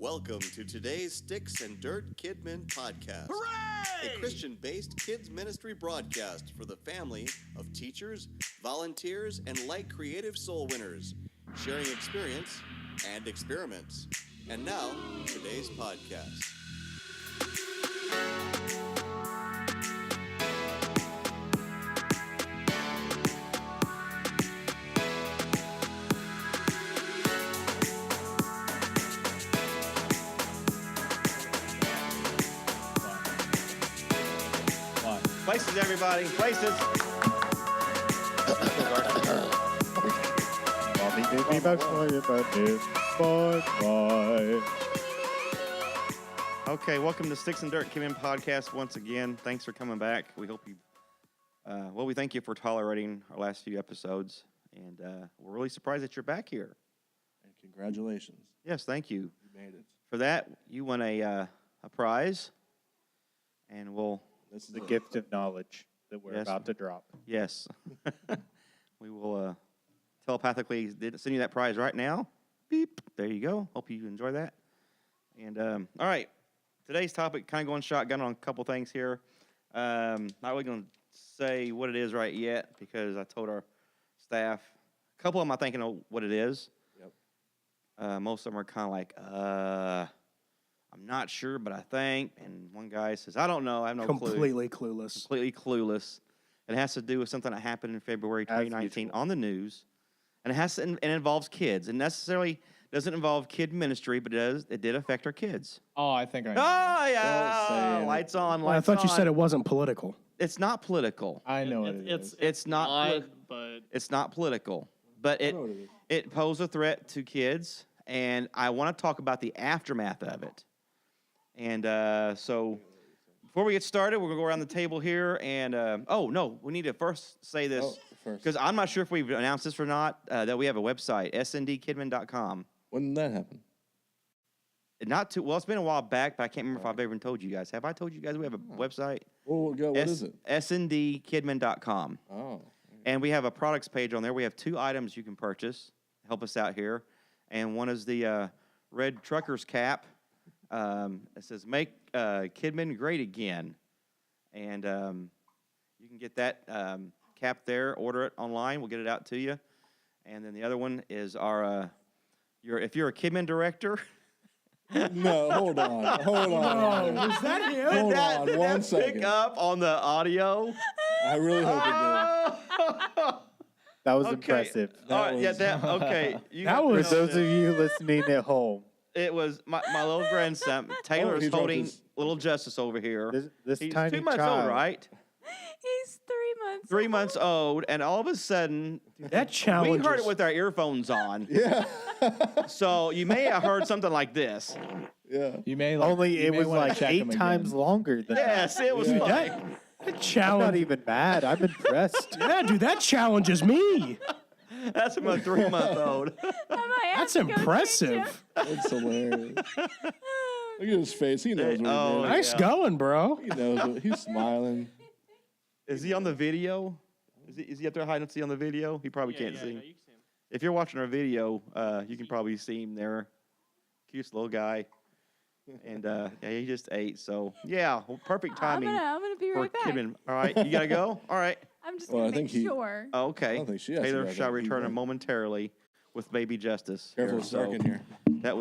Welcome to today's Sticks and Dirt Kidmin podcast. Hooray! A Christian-based kids ministry broadcast for the family of teachers, volunteers, and light creative soul winners, sharing experience and experiments. And now, today's podcast. Places, everybody. Places. Mommy gave me back bye. Okay, welcome to Sticks and Dirt Kidmin podcast once again. Thanks for coming back. We hope you, we thank you for tolerating our last few episodes, and we're really surprised that you're back here. And congratulations. Yes, thank you. You made it. For that, you won a prize, and we'll... This is the gift of knowledge that we're about to drop. Yes. We will telepathically send you that prize right now. Beep. There you go. Hope you enjoy that. And, all right. Today's topic, kind of going shotgun on a couple things here. Not really going to say what it is right yet because I told our staff. A couple of them I think know what it is. Yep. Most of them are kind of like, I'm not sure, but I think. And one guy says, I don't know. I have no clue. Completely clueless. Completely clueless. It has to do with something that happened in February 2019 on the news. And it involves kids. It necessarily doesn't involve kid ministry, but it did affect our kids. Oh, I think I know. Oh, yeah. Lights on, Well, I lights thought on. you said it wasn't political. It's not political. I know what it is. It's not but it's not political. But it posed a threat to kids, and I want to talk about the aftermath of it. And so before we get started, we're going to go around the table here. And, we need to first say this. Because I'm not sure if we've announced this or not, that we have a website, SNDKidmin.com. When did that happen? It's been a while back, but I can't remember if I've ever told you guys. Have I told you guys we have a website? Well, what is it? SNDKidmin.com. Oh. And we have a products page on there. We have 2 items you can purchase. Help us out here. And one is the red trucker's cap. It says, make Kidmin great again. And you can get that cap there, order it online. We'll get it out to you. And then the other one is our, if you're a Kidmin director. No, hold on. Is that him? Hold on, did one that second. pick up on the audio? I really hope it That was impressive. Okay. For those of you listening at home, It was my little grandson, Taylor's he dropped holding his- little Justice over here. this He's tiny 2 months child. old, right? He's 3 months. 3 months old, and all of a sudden, That challenge. we heard it with our earphones on. Yeah. So you may have heard something like this. Yeah. You may it was like 8 times longer than Yes, it was Yeah. like, that that. I'm not challenge. even mad. I'm impressed. Yeah, dude, that challenges me. that's from a 3-month-old. That's impressive. That's hilarious. Look at his face. He knows what Oh, he did. Nice yeah. going, bro. He knows it. He's smiling. Is he on the video? Is he up there hiding to see on the video? He probably can't see. No, you can see him. If you're watching our video, you can probably see him there. Cute little guy. And he just ate. So, perfect timing I'm gonna be for right back. Kidmin. All right, you got to go? All right. I'm just Well, gonna I make think he- sure. Okay. I don't think she has to Taylor go shall back. return momentarily with baby Justice. Careful, here. it's dark in here. That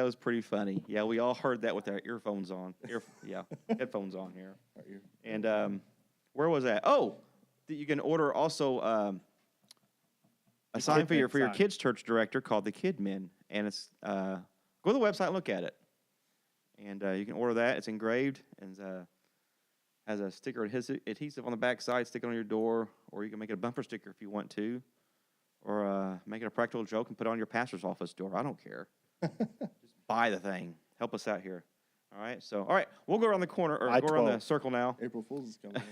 was pretty funny. Yeah, we all heard that with our earphones on. Headphones on here. And where was that? Oh, you can order also a sign for your sign. kids' church director called the Kidmin, and it's go to the website and look at it. And you can order that. It's engraved and has a sticker adhesive on the back side. Stick it on your door, or you can make it a bumper sticker if you want to, or make it a practical joke and put it on your pastor's office door. I don't care. Just buy the thing. Help us out here. All right. So, all right, we'll go around the corner or go around the circle now. April Fool's is coming.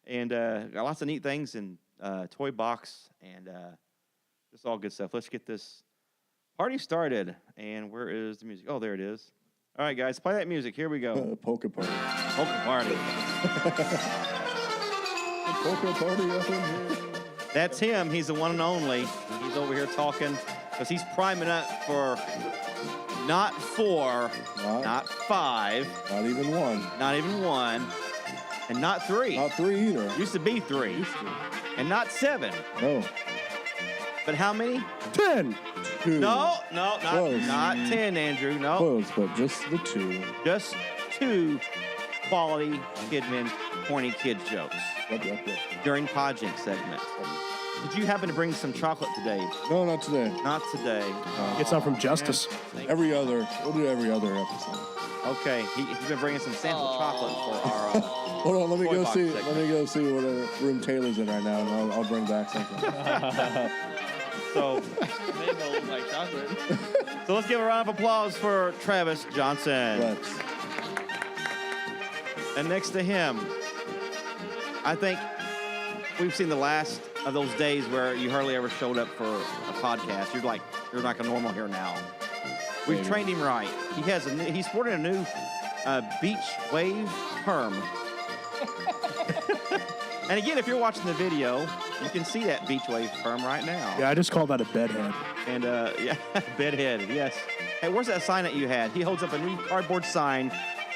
And got lots of neat things in toy box and just all good stuff. Let's get this party started. And where is the music? Oh, there it is. All right, guys, play that music. Here we go. Polka party. Polka party. Polka party up in here. That's him. He's the one and only. He's over here talking because he's priming up for not 4, not 5, Not even 1. not even 1, and not 3. Not 3 either. Used to be 3, Used to. and not 7. No. But how many? 10. 2. No, Close. not 10, Andrew. No, Close, but just the 2. just 2 quality Kidmin corny kids jokes Yep. during Podjink segment. Did you happen to bring some chocolate today? No, not today. Not today. Get some from Justice. Every other. We'll do every other episode. Okay, he's been bringing some sample chocolate for our. Hold on, let me Toy go box see. segment. Let me go see what room Taylor's in right now, and I'll bring back something. So, so let's give a round of applause for Travis Johnson. Let's. And next to him, I think we've seen the last of those days where you hardly ever showed up for a podcast. You're like a normal here now. We've Maybe. trained him right. He's sporting a new beach wave perm. And again, if you're watching the video, you can see that beach wave perm right now. Yeah, I just call that a bedhead. And yeah, bedhead, yes. Hey, where's that sign that you had? He holds up a new cardboard sign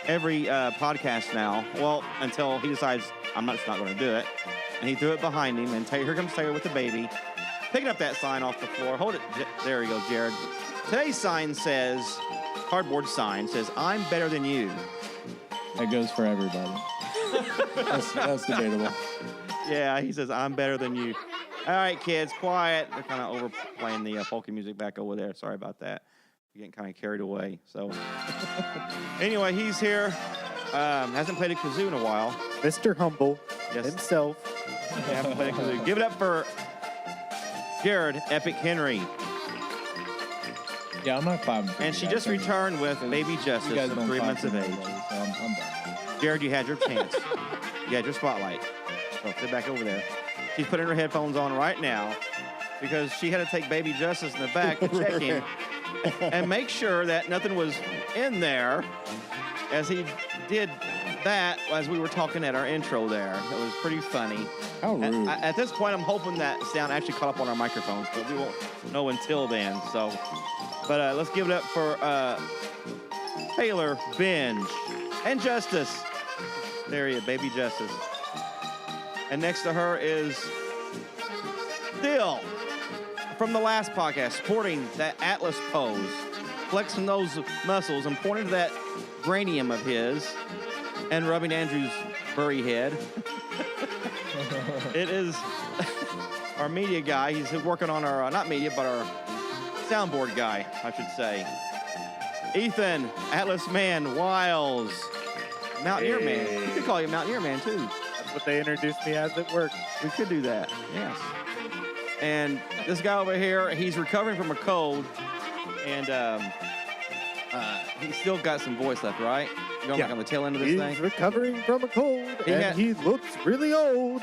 every podcast now. Well, until he decides I'm just not going to do it. And he threw it behind him. And here comes Taylor with the baby, picking up that sign off the floor. Hold it. There you go, Jared. Today's sign says, cardboard sign says, "I'm better than you." That goes for everybody. That's debatable. Yeah, he says, "I'm better than you." All right, kids, quiet. They're kind of overplaying the polka music back over there. Sorry about that. You're getting kind of carried away. So, anyway, he's here. Hasn't played a kazoo in a while. Mr. Humble Yes, himself. haven't played a kazoo. Give it up for Jared Epic Henry. Yeah, I'm not clapping. And she just returned with baby You Justice guys of don't 3 clap months for of age. nobody, so I'm done. Jared, you had your chance. You had your spotlight. So sit back over there. She's putting her headphones on right now because she had to take baby Justice in the back to check him and make sure that nothing was in there as he did that as we were talking at our intro there. That was pretty funny. How rude. At this point, I'm hoping that sound actually caught up on our microphones, but we won't know until then. So, but let's give it up for Taylor, Binge, and Justice. There he is, baby Justice. And next to her is Dill from the last podcast, sporting that Atlas pose, flexing those muscles and pointing to that cranium of his and rubbing Andrew's furry head. It is our media guy. He's working on our, not media, but our soundboard guy, I should say. Ethan, Atlas Man, Wiles, Mountaineer Man. We could call you Mountaineer Man, too. That's what they introduced me as at work. We could do that, yes. And this guy over here, he's recovering from a cold, and he's still got some voice left, right? You're like on the tail end of this He's thing? recovering from a cold, he looks really old.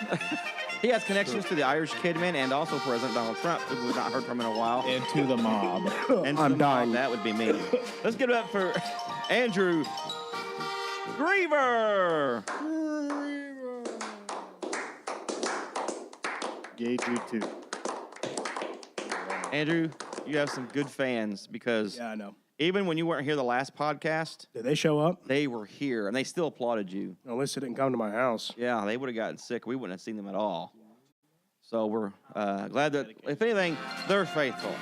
He has connections to the Irish Kidman and also President Donald Trump, who we've not heard from in a while. And to the mob. And I'm dying. That would be me. Let's give it up for Andrew Griever. Gay dude too. Andrew, you have some good fans because Yeah, I know. even when you weren't here the last podcast, Did they show up? they were here and they still applauded you. At least they didn't come to my house. Yeah, they would have gotten sick. We wouldn't have seen them at all. So we're glad that, if anything, they're faithful.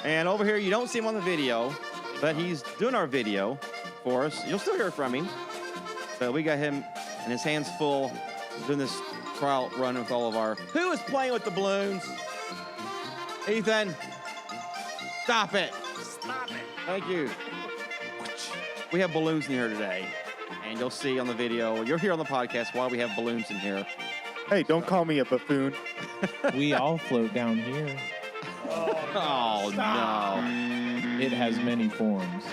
And over here, you don't see him on the video, but he's doing our video for us. You'll still hear from him. So we got him and his hands full doing this trial run with all of our... Who is playing with the balloons? Ethan, stop it. Stop it. Thank you. We have balloons in here today. And you'll see on the video, you'll hear on the podcast why we have balloons in here. Hey, don't call me a buffoon. We all float down here. Oh, no. It has many forms.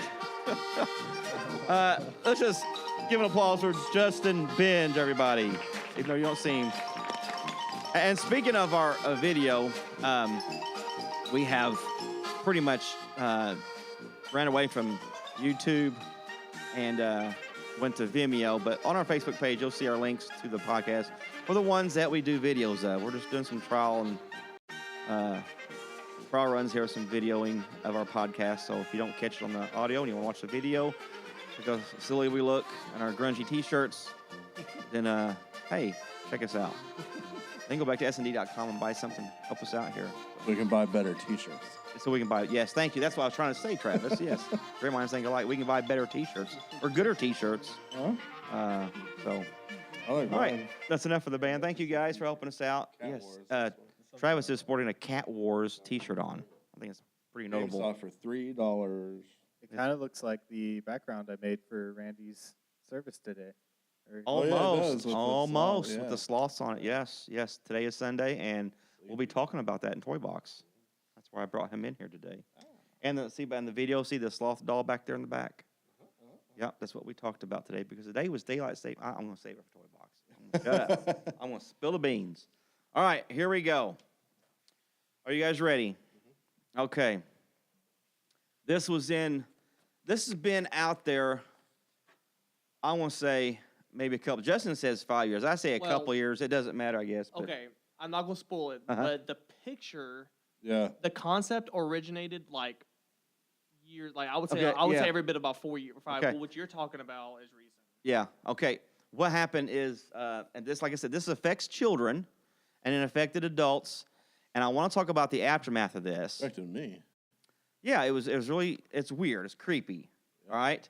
Let's just give an applause for Justin Binge, everybody, even though you don't see him. And speaking of our video, we have pretty much ran away from YouTube and went to Vimeo. But on our Facebook page, you'll see our links to the podcast for the ones that we do videos of. We're just doing some trial and Trial runs here, some videoing of our podcast. So if you don't catch it on the audio and you want to watch the video, because silly we look in our grungy T-shirts, then hey, check us out. Then go back to SND.com and buy something. Help us out here. We can buy better T-shirts. So we can buy. Yes, thank you. That's what I was trying to say, Travis. Yes, great minds think alike. We can buy better T-shirts or gooder T-shirts. Huh? So. I like All right, mine. that's enough for the band. Thank you guys for helping us out. Cat yes, Wars. Travis is sporting a Cat Wars T-shirt on. I think it's pretty notable. GameStop for $3. It kind of looks like the background I made for Randy's service today. Or- Oh, yeah, it Almost, does, with the almost sloth, with yeah. the sloths on it. Yes, yes. Today is Sunday, and we'll be talking about that in Toy Box. That's why I brought him in here today. And see in the video, see the sloth doll back there in the back. Yep, that's what we talked about today because today was daylight saving. I'm going to save it for Toy Box. Shut up. I'm going to spill the beans. All right, here we go. Are you guys ready? Okay. This has been out there, I want to say maybe a couple. Justin says 5 years. I say a couple years. It doesn't matter, I guess. But Okay, I'm not gonna spoil it, Uh-huh. but the picture, Yeah. the concept originated like years. Like I would say, Okay, yeah. every bit about 4 years. 5. Okay. Well, what you're talking about is recent. Yeah, okay. What happened is, and this, like I said, this affects children and it affected adults. And I want to talk about the aftermath of this. Affected me. Yeah, it was really, it's weird. It's creepy. All right.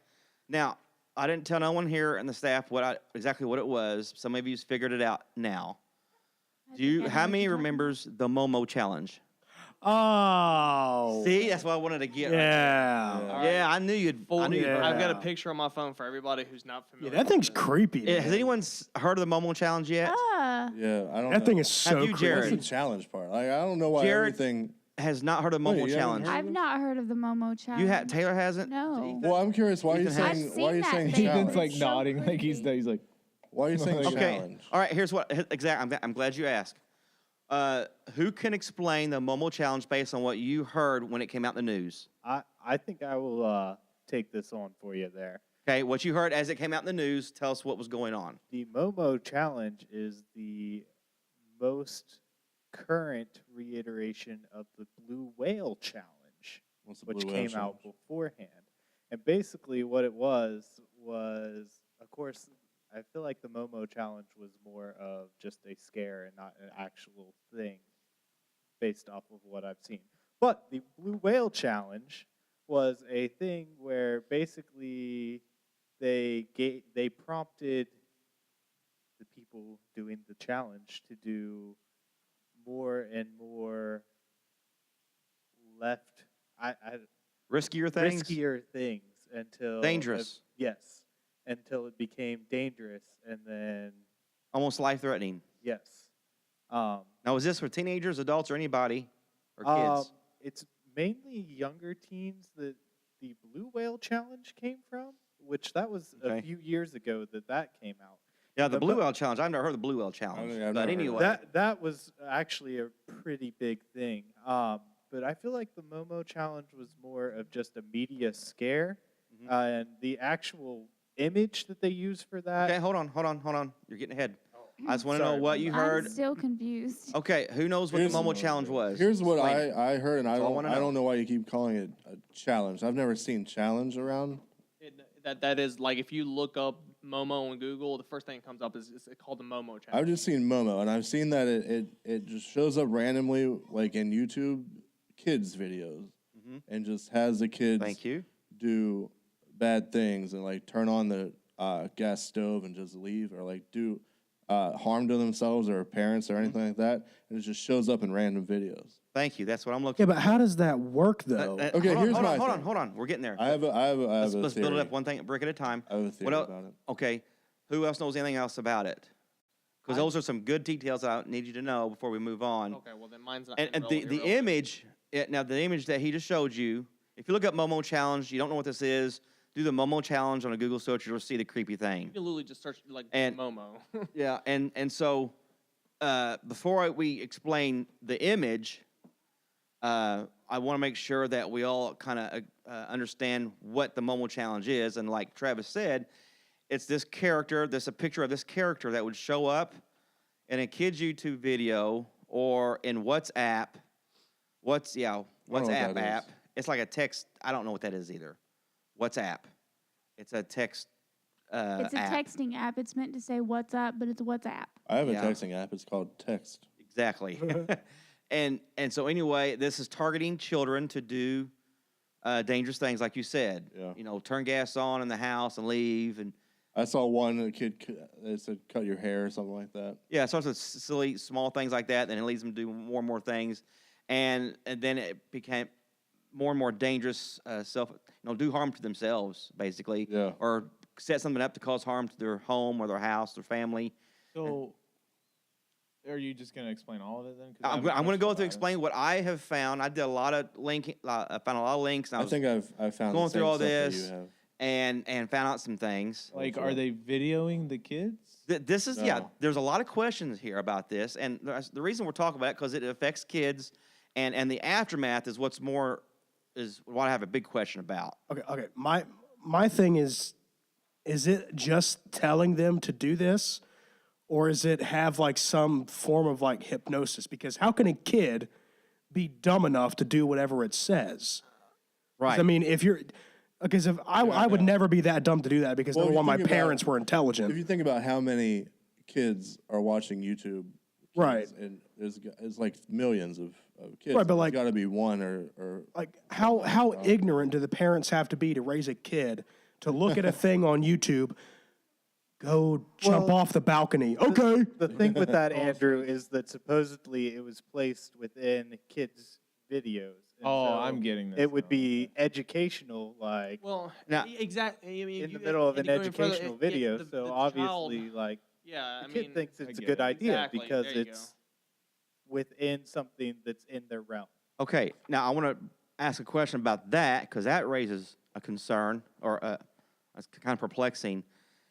Now, I didn't tell no one here in the staff exactly what it was. Some of you's figured it out now. How many remembers the Momo challenge? Oh. See, that's what I wanted to get. Yeah. All Yeah, right. I knew you'd. I Full- knew you'd. Yeah. I've got a picture on my phone for everybody who's not Yeah, familiar. that thing's with it. creepy. Has man. anyone heard of the Momo challenge yet? Yeah, I don't know. That thing is so Have you, creepy. Jared? What's the challenge part? Like, I don't know why Jared- everything... Has not heard of the Wait, Momo you haven't challenge. heard? I've not heard of the Momo challenge. Taylor hasn't. No. Well, I'm curious. Why are you Ethan has- saying? I've Why are you seen that saying thing. challenge? Ethan's like So nodding, like he's like. Why are you saying Okay. challenge? All right. Here's what exactly. I'm glad you asked. Who can explain the Momo challenge based on what you heard when it came out in the news? I think I will take this on for you there. Okay, what you heard as it came out in the news. Tell us what was going on. The Momo challenge is the most current reiteration of the blue whale challenge, What's the which blue whale came out challenge? beforehand. And basically what it was, of course, I feel like the Momo challenge was more of just a scare and not an actual thing based off of what I've seen. But the blue whale challenge was a thing where basically they prompted the people doing the challenge to do more and more Riskier things. riskier things until Dangerous. yes, until it became dangerous, and then Almost life-threatening. yes. Now, is this for teenagers, adults, or anybody, or kids? It's mainly younger teens that the blue whale challenge came from, which that was Okay. a few years ago that came out. Yeah, the the blue Mo- whale challenge. I've never heard of the blue whale challenge. I've never But heard of anyway, That was actually a pretty big thing. But I feel like the Momo challenge was more of just a media scare, Mhm. and the actual image that they use for that. okay, hold on. You're getting ahead. I just want to know Sorry. what you heard. I'm still confused. Okay, who knows what Here's- the Momo challenge was? Here's what Explain it. I heard, and I That's all I don't wanna I know. don't know why you keep calling it a challenge. I've never seen challenge around. That is like if you look up Momo on Google, the first thing that comes up is it's called the Momo challenge. I've just seen Momo, and I've seen that it just shows up randomly, like in YouTube kids videos, Mhm. and just has the kids Thank you. do bad things and like turn on the gas stove and just leave, or like do harm to themselves or parents or anything like that, and it just shows up in random videos. Thank you. That's what I'm looking Yeah, but how does that work though? Okay, hold on, here's hold my on, hold on, thing. hold on. We're getting there. I have a let's theory. build it up one thing, a brick at a time. I have a theory What about it. Okay, who else knows anything else about it? Because those are some good details I need you to know before we move on. Okay, well then mine's not. And the irrelevant. image, now the image that he just showed you, if you look up Momo challenge, you don't know what this is, do the Momo challenge on a Google search, you'll see the creepy You thing. can literally just search like And- Momo. Yeah, and so before we explain the image, I want to make sure that we all kind of understand what the Momo challenge is. And like Travis said, it's this character, there's a picture of this character that would show up in a kid's YouTube video or in WhatsApp WhatsApp that app. is. It's like a text. I don't know what that is either. WhatsApp. It's a text It's a app. texting app. It's meant to say what's up, but it's WhatsApp. I have a Yeah. texting app. It's called Text. Exactly. and so anyway, this is targeting children to do dangerous things, like you said. Yeah. You know, turn gas on in the house and leave. And I saw one a kid. It said cut your hair or something like that. yeah, it starts with silly, small things like that. Then it leads them to do more and more things. And then it became more and more dangerous, do harm to themselves, basically. Yeah. Or set something up to cause harm to their home or their house, their family. So, are you just gonna explain all of it then? 'Cause I'm have a going to go question through about it. explain what I have found. I did a lot of I found a lot of links. And I think I've found going the same through all stuff that this. you have. and found out some things. Like, are they videoing the kids? This is No. There's a lot of questions here about this, and the reason we're talking about it because it affects kids, and the aftermath is what I have a big question about. Okay. My thing is it just telling them to do this, or is it have like some form of like hypnosis? Because how can a kid be dumb enough to do whatever it says? 'Cause, Right. I mean, because if I would never be that dumb to do that because Well, number if you one, my think about- parents were If intelligent. you think about how many kids are watching YouTube, Right. and it's like millions of kids. Right, but There's like- got to be one or Like how ignorant do the parents have to be to raise a kid to look at a thing on YouTube, go jump off the balcony? Okay. The thing with that, Andrew, is that supposedly it was placed within kids' videos. and Oh, so I'm getting this. It would now. be educational, like Well, Now- exactly. I mean, in you- the middle of and an you go even further, educational it- video. the So child- obviously, like yeah, the I kid mean, thinks I it's a get good it. idea Exactly, because there you go. it's within something that's in their realm. Okay, now I want to ask a question about that because that raises a concern or it's kind of perplexing.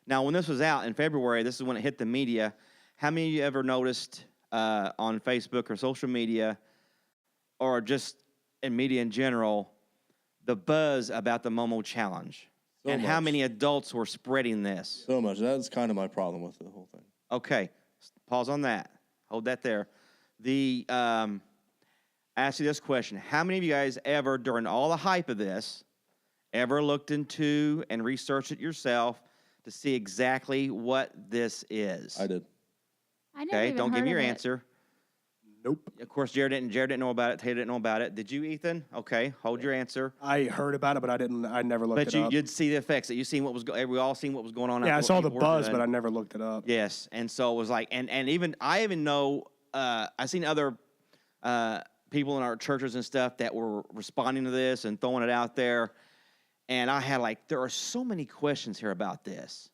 Now, when this was out in February, this is when it hit the media. How many of you ever noticed on Facebook or social media or just in media in general the buzz about the Momo Challenge? So And how much. many adults were spreading this? so much. That's kind of my problem with the whole thing. Okay, pause on that. Hold that there. Ask you this question. How many of you guys ever, during all the hype of this, ever looked into and researched it yourself to see exactly what this is? I did. I never Okay, even don't give me heard your of it. answer. Nope. Of course, Jared didn't know about it. Taylor didn't know about it. Did you, Ethan? Okay, hold your answer. I heard about it, but I never looked But it you up. did see the effects. You seen what was we all seen what was going on. Yeah, I what saw the people were buzz, doing. but I never looked it up. Yes, and so it was like, and I even know I seen other people in our churches and stuff that were responding to this and throwing it out there, and I had there are so many questions here about this,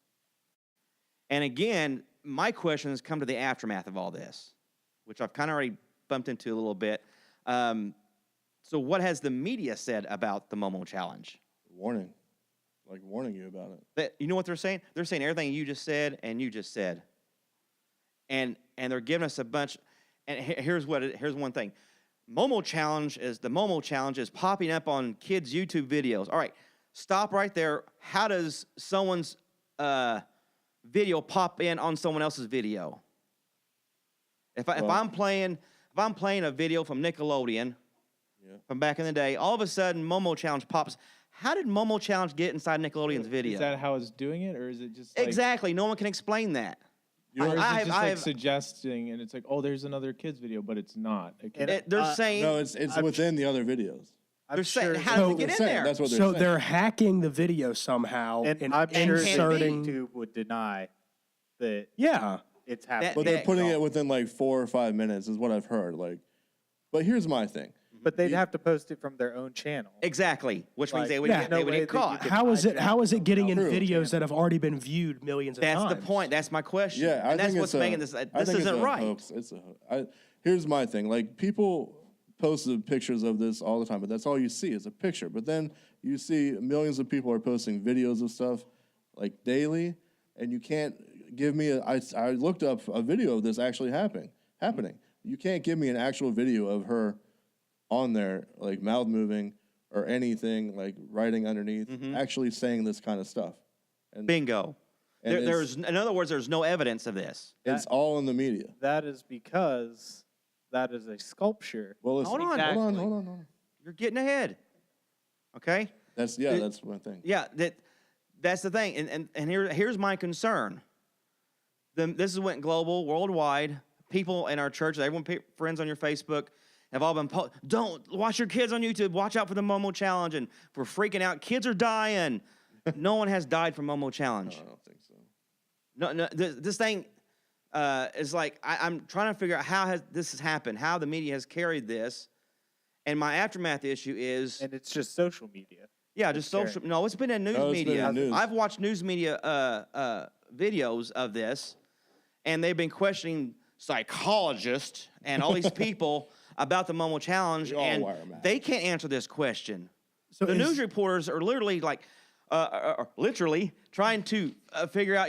and again, my questions come to the aftermath of all this, which I've kind of already bumped into a little bit. So, what has the media said about the Momo Challenge? Warning you about it. You know what they're saying? They're saying everything you just said and you just said. And they're giving us a bunch. And here's one thing. The Momo Challenge is popping up on kids' YouTube videos. All right, stop right there. How does someone's video pop in on someone else's video? If I'm playing a video from Nickelodeon from back in the day, all of a sudden Momo Challenge pops. How did Momo Challenge get inside Nickelodeon's video? Is that how it's doing it, or is it just like, Exactly. No one can explain that. Or is it I just have- like suggesting, and it's like, oh, there's another kid's video, but it's not. It can- They're saying No, it's within the other videos. they're saying sure how So- did it get in Saying, there? That's what they're So saying. they're hacking the video somehow And and I'm sure that inserting. YouTube would deny that Yeah. it's happening. But they're that- putting it within like 4 or 5 minutes, is what I've heard. But here's my thing. But they'd have to post it from their own channel. Exactly. Which means Like, they would yeah. get, no they would way get that you caught. could How is it getting in True. videos that have already been viewed millions of That's times? the point. That's my question. Yeah, I and that's think what's it's making this. I This think isn't it's a right. Hoax. Here's my thing. People post the pictures of this all the time, but that's all you see is a picture. But then you see millions of people are posting videos of stuff daily, and you can't give me I looked up a video of this actually happening. You can't give me an actual video of her on there, mouth moving or anything, writing underneath, actually saying this kind of stuff. And Bingo. And There's, in other words, there's no evidence of this. it's all in the media. That is because that as a sculpture. Well, listen, Hold on, Exactly. hold on. You're getting ahead. Okay? That's It- that's one thing. Yeah, that's the thing. And here's my concern. This went global, worldwide. People in our church, everyone, friends on your Facebook, have all been, don't watch your kids on YouTube. Watch out for the Momo Challenge. And we're freaking out. Kids are dying. No one has died from Momo Challenge. No, I don't think so. No, this thing is like, I'm trying to figure out how this has happened, how the media has carried this. And my aftermath issue is, And it's just social media. yeah, just social. sharing. No, it's been in news No, it's been media. in news. I've watched news media videos of this, and they've been questioning psychologists and all these people about the Momo Challenge, We all and wear a mask. they can't answer this question. So The is- news reporters are literally like, literally trying to figure out,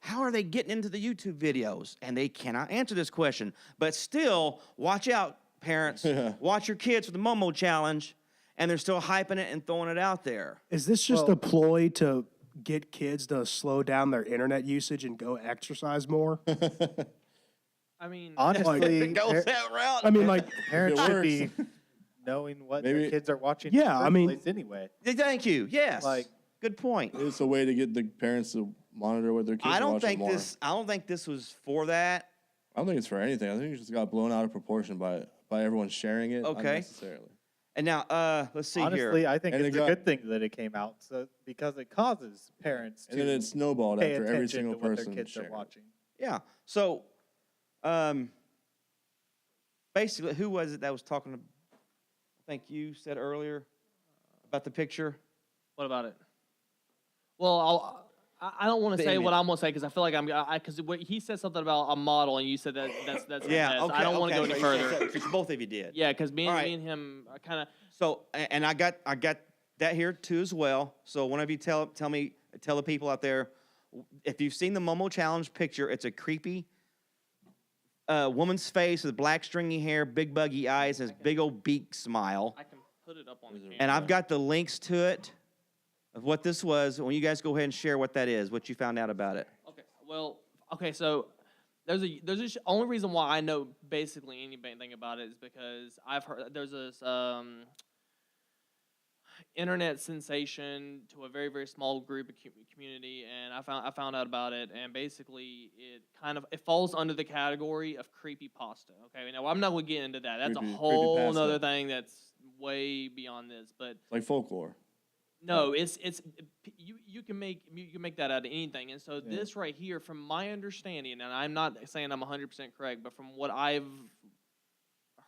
how are they getting into the YouTube videos? And they cannot answer this question. But still, watch out, parents. Watch your kids for the Momo Challenge. And they're still hyping it and throwing it out there. Is this just Well- a ploy to get kids to slow down their internet usage and go exercise more? I mean, Honestly, It goes that route. I mean, like, parents It should works. be knowing what Maybe- their kids are watching. Yeah, in the I first mean- place anyway. Thank you. Yes. Like- Good point. It's a way to get the parents to monitor what their kids I are don't watching think more. I don't think this was for that. I don't think it's for anything. I think it just got blown out of proportion by everyone sharing it Okay. unnecessarily. And now, let's see Honestly, here. I think And it's it a got- good thing that it came out, so because it causes parents And then to it snowballed pay after every attention single to what person their kids sharing are it. watching. Yeah. So, basically, who was it that was talking? I think you said earlier about the picture. what about it? Well, I don't want The to say what image. I'm going to say because I feel like because he said something about a model and you said that's Yeah. yes. Okay. I don't want to okay, go any so you further. said- so both of you did. Yeah, because me All right. and him kind of. So, and I got that here too as well. So, one of you tell the people out there, if you've seen the Momo Challenge picture, it's a creepy woman's face with black stringy hair, big buggy eyes, and this big old beak smile. I can put it up on the camera. And I've got the links to it of what this was. When you guys go ahead and share what that is, what you found out about it. Okay. Well, okay. So there's a only reason why I know basically anything about it is because I've heard there's this internet sensation to a very very small group of community, and I found out about it, and basically it falls under the category of creepypasta. Okay. Now I'm not gonna get into that. That's a whole creepypasta. nother thing that's way beyond this, but. Like folklore. No, it's you can make that out of anything, and so this right here, from my understanding, and I'm not saying I'm 100% correct, but from what I've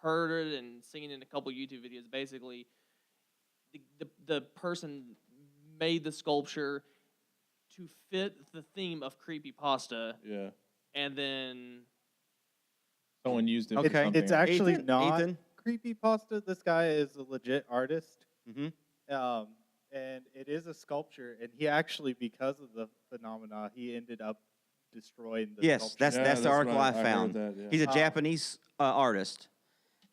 heard and seen in a couple YouTube videos, basically, the person made the sculpture to fit the theme of creepypasta, Yeah. and then Someone used it. for Okay. something It's actually Ethan? not Ethan? creepypasta. This guy is a legit artist. Mm-hmm. And it is a sculpture, and he actually, because of the phenomena, he ended up destroying the Yes, sculpture. that's Yeah, the what article I heard found. that, yeah. He's a Uh, Japanese artist,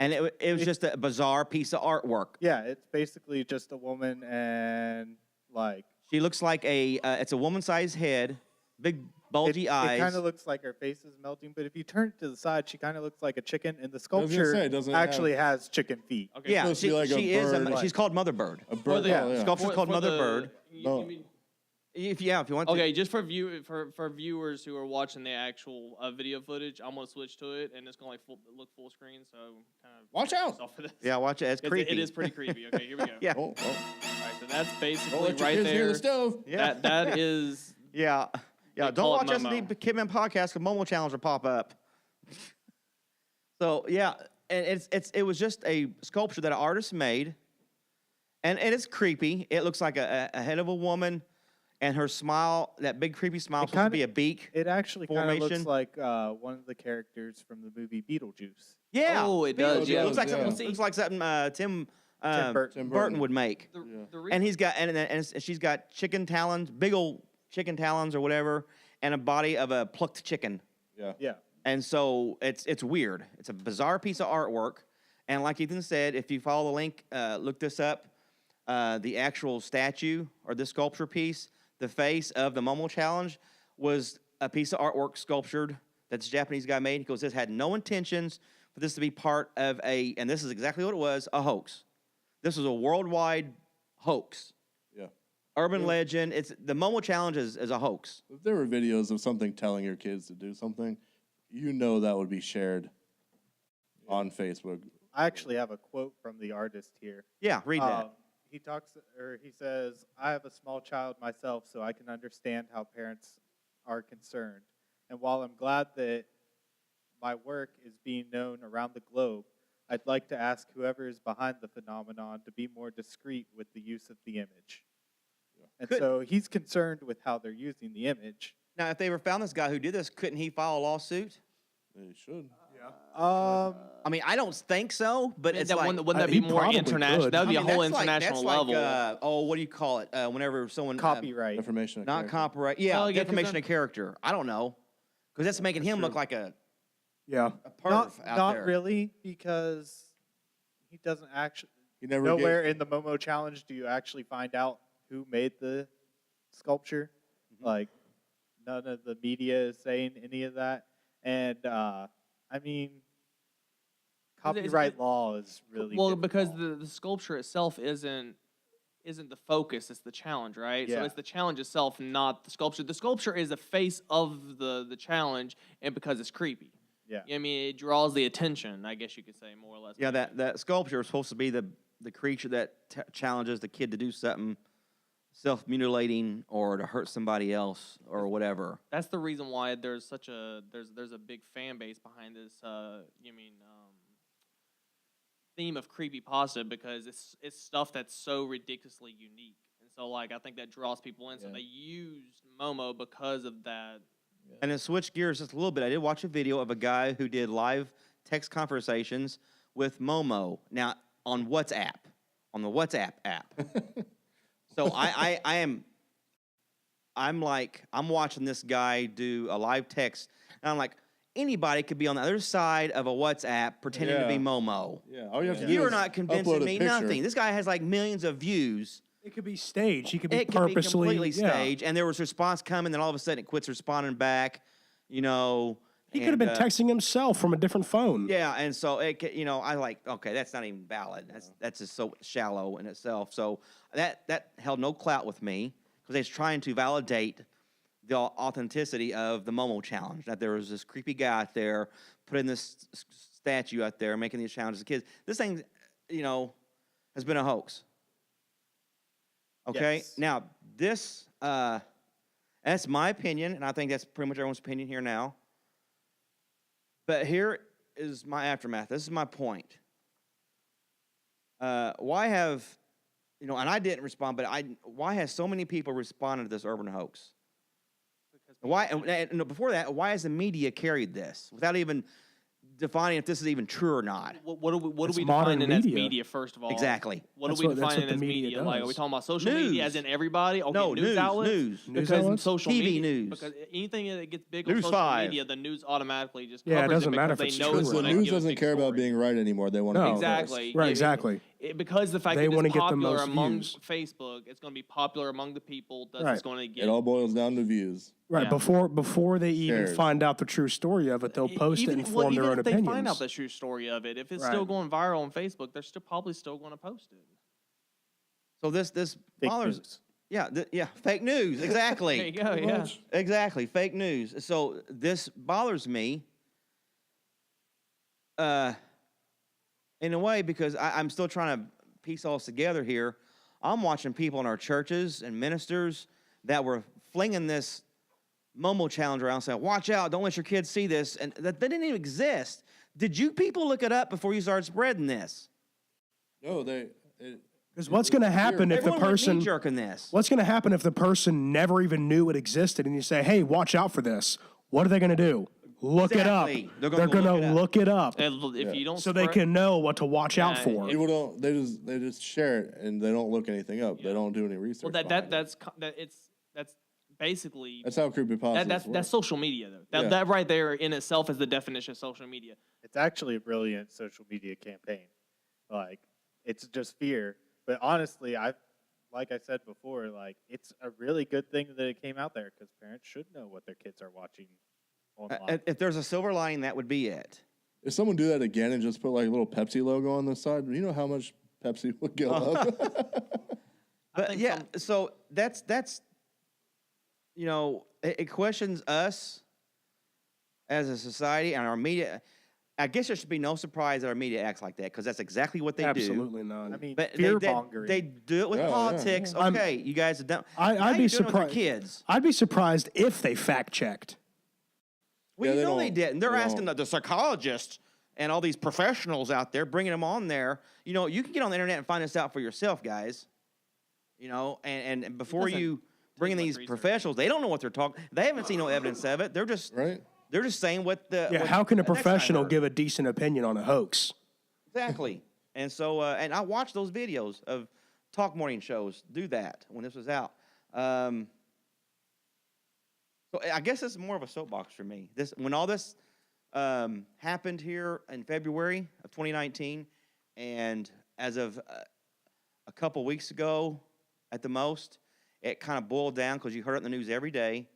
and it was just a bizarre piece of artwork. Yeah, it's basically just a woman and like She looks like it's a woman-sized head, big bulgy it eyes. kind of looks like her face is melting, but if you turn it to the side, she kind of looks like a chicken, and the was sculpture gonna say, doesn't it actually has chicken feet. okay. yeah, supposed to be like a she is. bird. She's called Mother Bird. A bird. the- oh, yeah. Sculpture's called Mother Bird. No. You mean, If you want to. okay, just for viewers who are watching the actual video footage, I'm gonna switch to it, and it's gonna look full screen. So kind of Watch out. off of this. Yeah, watch it. It's 'Cause creepy. It is pretty creepy. Okay, here we go. Yeah. Oh, All right, so that's don't basically let your right kids hear there. the stove. Yeah. That is. Yeah. Yeah. They Don't call watch it SND Momo. Kidmin podcast because Momo Challenge will pop up. So yeah, and it was just a sculpture that an artist made, and it's creepy. It looks like a head of a woman, and her smile, that big creepy smile, It supposed to kinda- be a beak. It actually kind of Formation. looks like one of the characters from the movie Beetlejuice. Yeah. Oh, it does, Beetlejuice. yeah. Looks like Yeah. something. Looks like something Tim Burton. Burton would make. The And he's got and she's got chicken talons, big old chicken talons or whatever, and a body of a plucked chicken. Yeah. Yeah. And so it's weird. It's a bizarre piece of artwork. And like Ethan said, if you follow the link, look this up. The actual statue or the sculpture piece, the face of the Momo Challenge was a piece of artwork sculptured that this Japanese guy made. He goes, this had no intentions for this to be part of and this is exactly what it was, a hoax. This was a worldwide hoax. Yeah. Urban legend. It's the Momo Challenge is a hoax. If there were videos of something telling your kids to do something, you know that would be shared on Facebook. I actually have a quote from the artist here. Yeah, read that. He says, "I have a small child myself, so I can understand how parents are concerned. And while I'm glad that my work is being known around the globe, I'd like to ask whoever is behind the phenomenon to be more discreet with the use of the image." And so he's concerned with how they're using the image. Now, if they ever found this guy who did this, couldn't he file a lawsuit? They should. I mean, I don't think so, but it's like wouldn't that be he more probably international? could. That would be I a mean, whole that's like- international that's level. Like, what do you call it? Whenever someone Copyright. Information. of not character. copyright. Yeah, Well, yeah, 'cause defamation that- of character. I don't know, because that's making him look like a Yeah. perv out Not there. really, because he doesn't actually. He never Nowhere in the Momo Challenge do you actually find out who made the sculpture. Like, none of the media is saying any of that. And, I mean, copyright law is really Well, because difficult. the sculpture itself isn't the focus, it's the challenge, right? So Yeah. it's the challenge itself, not the sculpture. The sculpture is the face of the challenge, and because it's creepy. Yeah. I mean, it draws the attention, I guess you could say, more or less. Yeah, that sculpture is supposed to be the creature that challenges the kid to do something self-mutilating or to hurt somebody else or whatever. That's the reason why there's a big fan base behind this. Theme of creepypasta, because it's stuff that's so ridiculously unique, and so like I think that draws people in. So they used Momo because of that. And to switch gears just a little bit, I did watch a video of a guy who did live text conversations with Momo. Now, on WhatsApp, on the WhatsApp app. So I'm watching this guy do a live text, and I'm like, anybody could be on the other side of a WhatsApp pretending to be Yeah. Momo. Yeah. All you have to do You're is not upload convincing a me picture. nothing. This guy has like millions of views. It could be staged. He could be It could be purposely completely yeah. staged, and there was response coming, then all of a sudden it quits responding back, He could have been texting himself from a different phone. Yeah, and so I like, okay, that's not even valid. That's just so shallow in itself. So that held no clout with me, because it's trying to validate the authenticity of the Momo Challenge. That there was this creepy guy out there putting this statue out there making these challenges to kids. This thing, has been a hoax. Okay, Yes. now this, that's my opinion, and I think that's pretty much everyone's opinion here now. But here is my aftermath. This is my point. Why have, and I didn't respond, but why has so many people responded to this urban hoax? Why? And before that, why has the media carried this without even defining if this is even true or not? What are we It's modern defining as media. media, first of all? Exactly. What That's are we what- that's defining what the as media media? Like, are we does. talking about social News. media as in everybody? Okay, No, news outlets? news. News Because outlets? social TV media, news. Because anything that gets big on News social 5. media, the news automatically just Yeah, it covers doesn't matter because if it's they know true it's or So gonna not. news give a doesn't big care about story. being right anymore. They want to No. be Exactly. Right, Yeah, exactly. because the fact They that wanna it's get the popular most among views. Facebook, it's going to be popular among the people. That's Right. what's going to get. It all boils down to views. Right. Yeah. Before they even Shared. find out the true story of it, they'll post it and form even their own if they opinions. find out the true story of it, if it's still Right. going viral on Facebook, they're probably still going to post it. So this Fake bothers. news. Yeah, fake news. Exactly. There you go. Yeah. Exactly, fake news. So this bothers me, in a way, because I'm still trying to piece all this together here. I'm watching people in our churches and ministers that were flinging this Momo Challenge around, saying, "Watch out! Don't let your kids see this," and that didn't even exist. Did you people look it up before you started spreading this? No, Because what's going to happen if the Everyone went person knee-jerking this. What's going to happen if the person never even knew it existed and you say, "Hey, watch out for this"? What are they going to do? Look Exactly. it up. They're They're gonna going to look it up. look it up If you don't, so they spread- can know what to watch out Yeah, for. people don't. They just share it and they don't look anything up. They don't do any research. Well, behind it. that's basically That's how creepypasta that's work. social media though. That Yeah. that right there in itself is the definition of social media. It's actually a brilliant social media campaign. Like, it's just fear. But honestly, like I said before, like, it's a really good thing that it came out there, because parents should know what their kids are watching online. If there's a silver lining, that would be it. If someone do that again and just put like a little Pepsi logo on the side, you know how much Pepsi would go up? But yeah, so that's you know, it questions us as a society and our media. I guess there should be no surprise that our media acts like that because that's exactly what they do. Absolutely not. I mean, But fear they mongering. do it with Yeah, yeah. politics. I'm- Okay, you guys have done. I'd how be you doing with your surprised. kids. I'd be surprised if they fact checked. Well, Yeah, you they know they don't- didn't. They're they asking don't. the psychologists and all these professionals out there, bringing them on there. You know, you can get on the internet and find this out for yourself, guys. You know, and before doesn't you bring in much these research. professionals, they don't know what they're talking. They haven't seen no evidence of it. They're just Right? saying what the Yeah, what how can a the next guy professional heard. give a decent opinion on a hoax? Exactly. And so, and I watched those videos of talk morning shows do that when this was out. So I guess it's more of a soapbox for me. When all this happened here in February of 2019, and as of a couple weeks ago at the most, it kind of boiled down because you heard it in the news every day.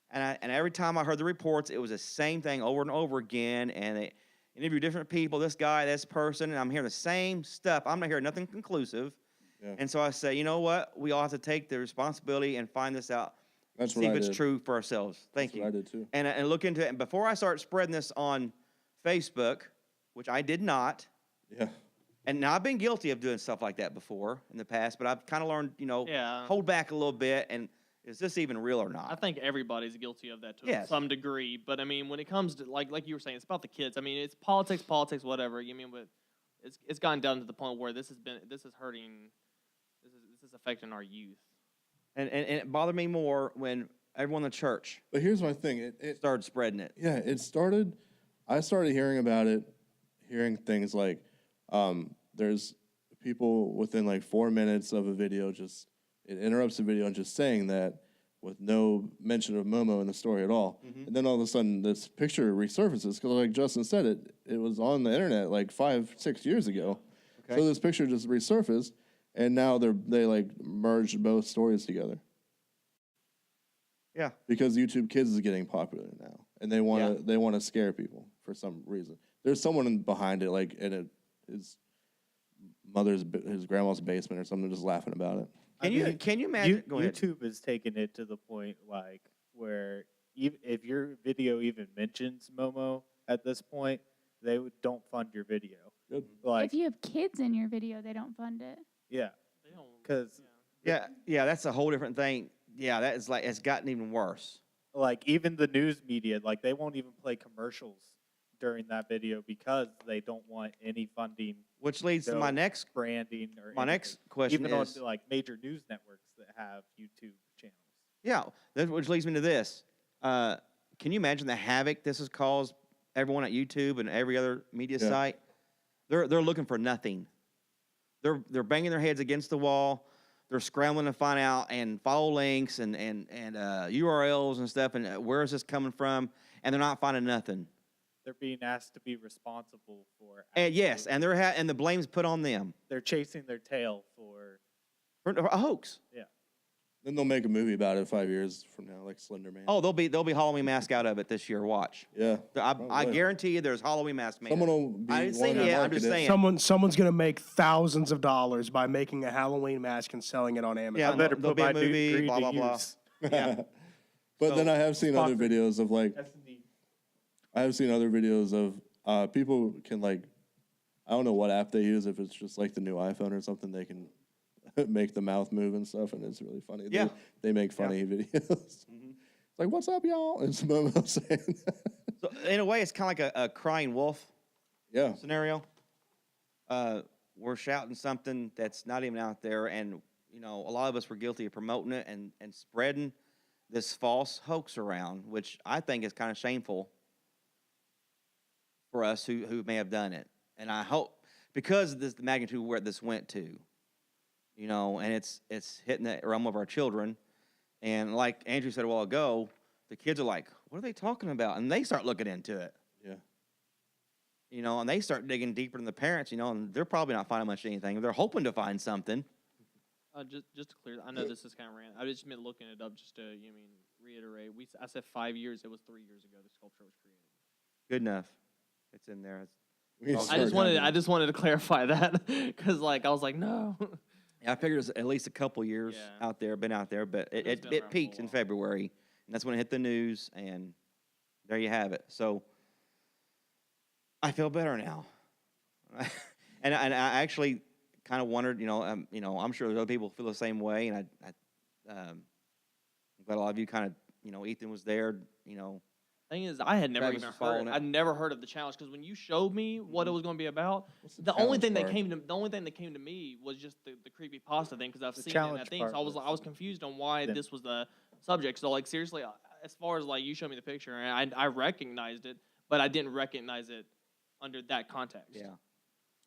And every time I heard the reports, it was the same thing over and over again. And they interview different people, this guy, this person, and I'm hearing the same stuff. I'm not hearing nothing conclusive. Yeah. And so I say, you know what? We all have to take the responsibility and find this out. That's see what if I it's did. true for ourselves. Thank That's you. what I did too. And look into it. And before I start spreading this on Facebook, which I did not, Yeah. and now I've been guilty of doing stuff like that before in the past, but I've kind of learned, you know, Yeah. hold back a little bit. And is this even real or not? I think everybody's guilty of that to Yes. some degree. But I mean, when it comes to like you were saying, it's about the kids. I mean, it's politics, whatever. You mean, but it's gotten down to the point where this is hurting. This is affecting our youth. And it bothered me more when everyone in the church But here's my thing. It started spreading it. Yeah, I started hearing about it, hearing things like there's people within like 4 minutes of a video it interrupts the video and just saying that with no mention of Momo in the story at all. And then all of a sudden this picture resurfaces because like Justin said, it was on the internet like 5-6 years ago. Okay. So this picture just resurfaced and now they like merged both stories together. Yeah. Because YouTube Kids is getting popular now, and they want to scare people for some reason. There's someone behind it, like in his grandma's basement or something, just laughing about it. Can you imagine? Go ahead. YouTube has taken it to the point like where if your video even mentions Momo at this point, they don't fund your video. Good. Like, If you have kids in your video, they don't fund it. yeah, They don't. because Yeah, that's a whole different thing. Yeah, that is like it's gotten even worse. like even the news media, like they won't even play commercials during that video because they don't want any funding, Which leads to my No. next branding, or my anything. next question even is on like major news networks that have YouTube channels. yeah, which leads me to this. Can you imagine the havoc this has caused everyone at YouTube and every other media Yeah. site? They're looking for nothing. They're banging their heads against the wall. They're scrambling to find out and follow links and URLs and stuff and where is this coming from? And they're not finding nothing. They're being asked to be responsible for. And yes, absolute- and and the blame's put on them they're chasing their tail for. for a hoax. Then they'll make a movie about it 5 years from now, like Slender Man. Oh, they'll be Halloween mask out of it this year. Watch. yeah. I Probably. guarantee you, there's Halloween mask made. Someone will be I didn't say wanting to yet. I'm market just it. saying. Someone's gonna make thousands of dollars by making a Halloween mask and selling it on Amazon. Yeah, I better there'll put be a my movie, degree blah, to blah, blah. use. Yeah. But So, then I have seen other sponsored. videos of like SND. I have seen other videos of people can like I don't know what app they use if it's just like the new iPhone or something they can make the mouth move and stuff and it's really funny. Yeah. They make funny videos. Like what's up y'all? It's Momo saying. So in a way, it's kind of like a crying wolf Yeah. scenario. We're shouting something that's not even out there, and you know, a lot of us were guilty of promoting it and spreading this false hoax around, which I think is kind of shameful for us who may have done it. And I hope because of the magnitude where this went to, you know, and it's hitting the realm of our children. And like Andrew said a while ago, the kids are like, what are they talking about? And they start looking into it. Yeah. You know, and they start digging deeper than the parents, you know, and they're probably not finding much of anything. They're hoping to find something. Just to clear, I know this is kind of random. I just meant looking it up just to reiterate. I said 5 years. It was 3 years ago the sculpture was created. Good enough. It's in there. We need to I start I having- just wanted to clarify that because I was like, no. I figured it's at least a couple years Yeah. out there, been out there, but It's it been around for a peaked in while. February, and that's when it hit the news, and there you have it. So I feel better now, and I actually kind of wondered, I'm sure there's other people who feel the same way, and I'm glad a lot of you kind of, Ethan was there, Thing is, I had never Travis even was following heard. it. I'd never heard of the challenge because when you showed me what it was going to be about, What's the the only challenge thing that part? came to me was just the creepy pasta thing because I've The seen it in challenge that thing. part So I was confused on why them- this was the subject. So like seriously, as far as like you showed me the picture and I recognized it, but I didn't recognize it under that context. yeah.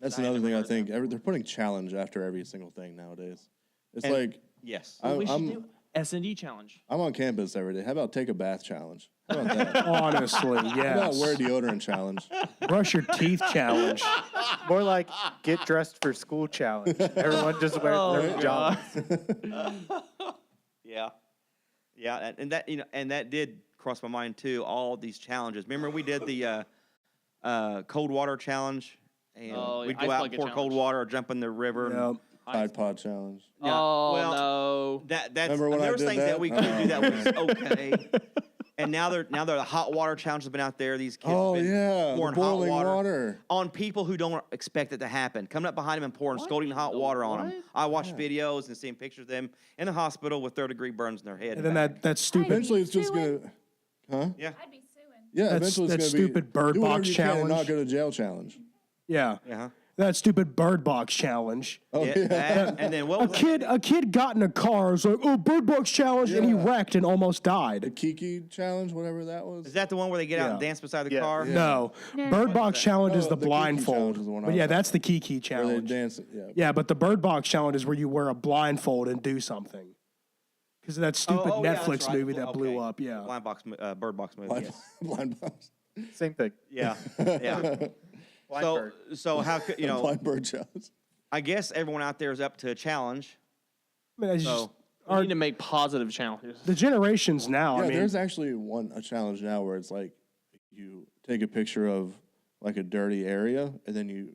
That's I had another never thing I heard that think. They're putting challenge after every single thing nowadays. It's And- like Yes. Well, we should I'm do SND challenge. I'm on campus every day. How about take a bath challenge? How about that? Honestly, How about yes. wear deodorant challenge? Brush your teeth challenge. More like get dressed for school challenge. Everyone just wears Oh, their God. pajamas. Yeah, yeah, and that and that did cross my mind too. All these challenges. Remember, we did the cold water challenge, and Oh, yeah, we'd ice go out and bucket pour cold challenge. water or jump in the river. Yep. Tide Pod challenge. Yeah, Oh well, no. That's Remember when there I was did things that that? we could do that was Oh, okay. And now they're the hot water challenge has been out there. These kids Oh have been yeah, the pouring hot boiling water, water. on people who don't expect it to happen. Coming up behind them and pouring scalding hot water on them. I watched videos and seeing pictures of them in the hospital with third-degree burns in their head. And then that stupid Eventually, it's just Suing. gonna, huh? Yeah. I'd be suing. Yeah, That's- eventually that it's gonna stupid be bird do whatever box you can and not challenge. go to jail challenge. yeah. Yeah. That stupid bird box challenge. Oh Yeah, yeah. that, and then what A was kid got in a car, was like, oh, bird box challenge, and he Yeah. wrecked and almost The died. Kiki challenge, whatever that was. Is that the one where they get out and Yeah. dance beside the Yes. car? Yeah. No. No. Bird box challenge is No, the the Kiki challenge blindfold. is the one I But was yeah, talking that's the Kiki Where they challenge. dance. Yeah. Yeah, but the bird box challenge is where you wear a blindfold and do something. Because of that stupid yeah, that's Netflix right. movie that blew Okay. up. Yeah. Blind box, bird box movie. Blind, Yes. blind box. Same thing. Yeah, yeah. Blind So, bird. so how could Blind bird challenge. I guess everyone out there is up to a challenge. I mean, it's just, So We need to make positive challenges. the generations now, Yeah, I mean, there's actually a challenge now where it's like you take a picture of like a dirty area and then you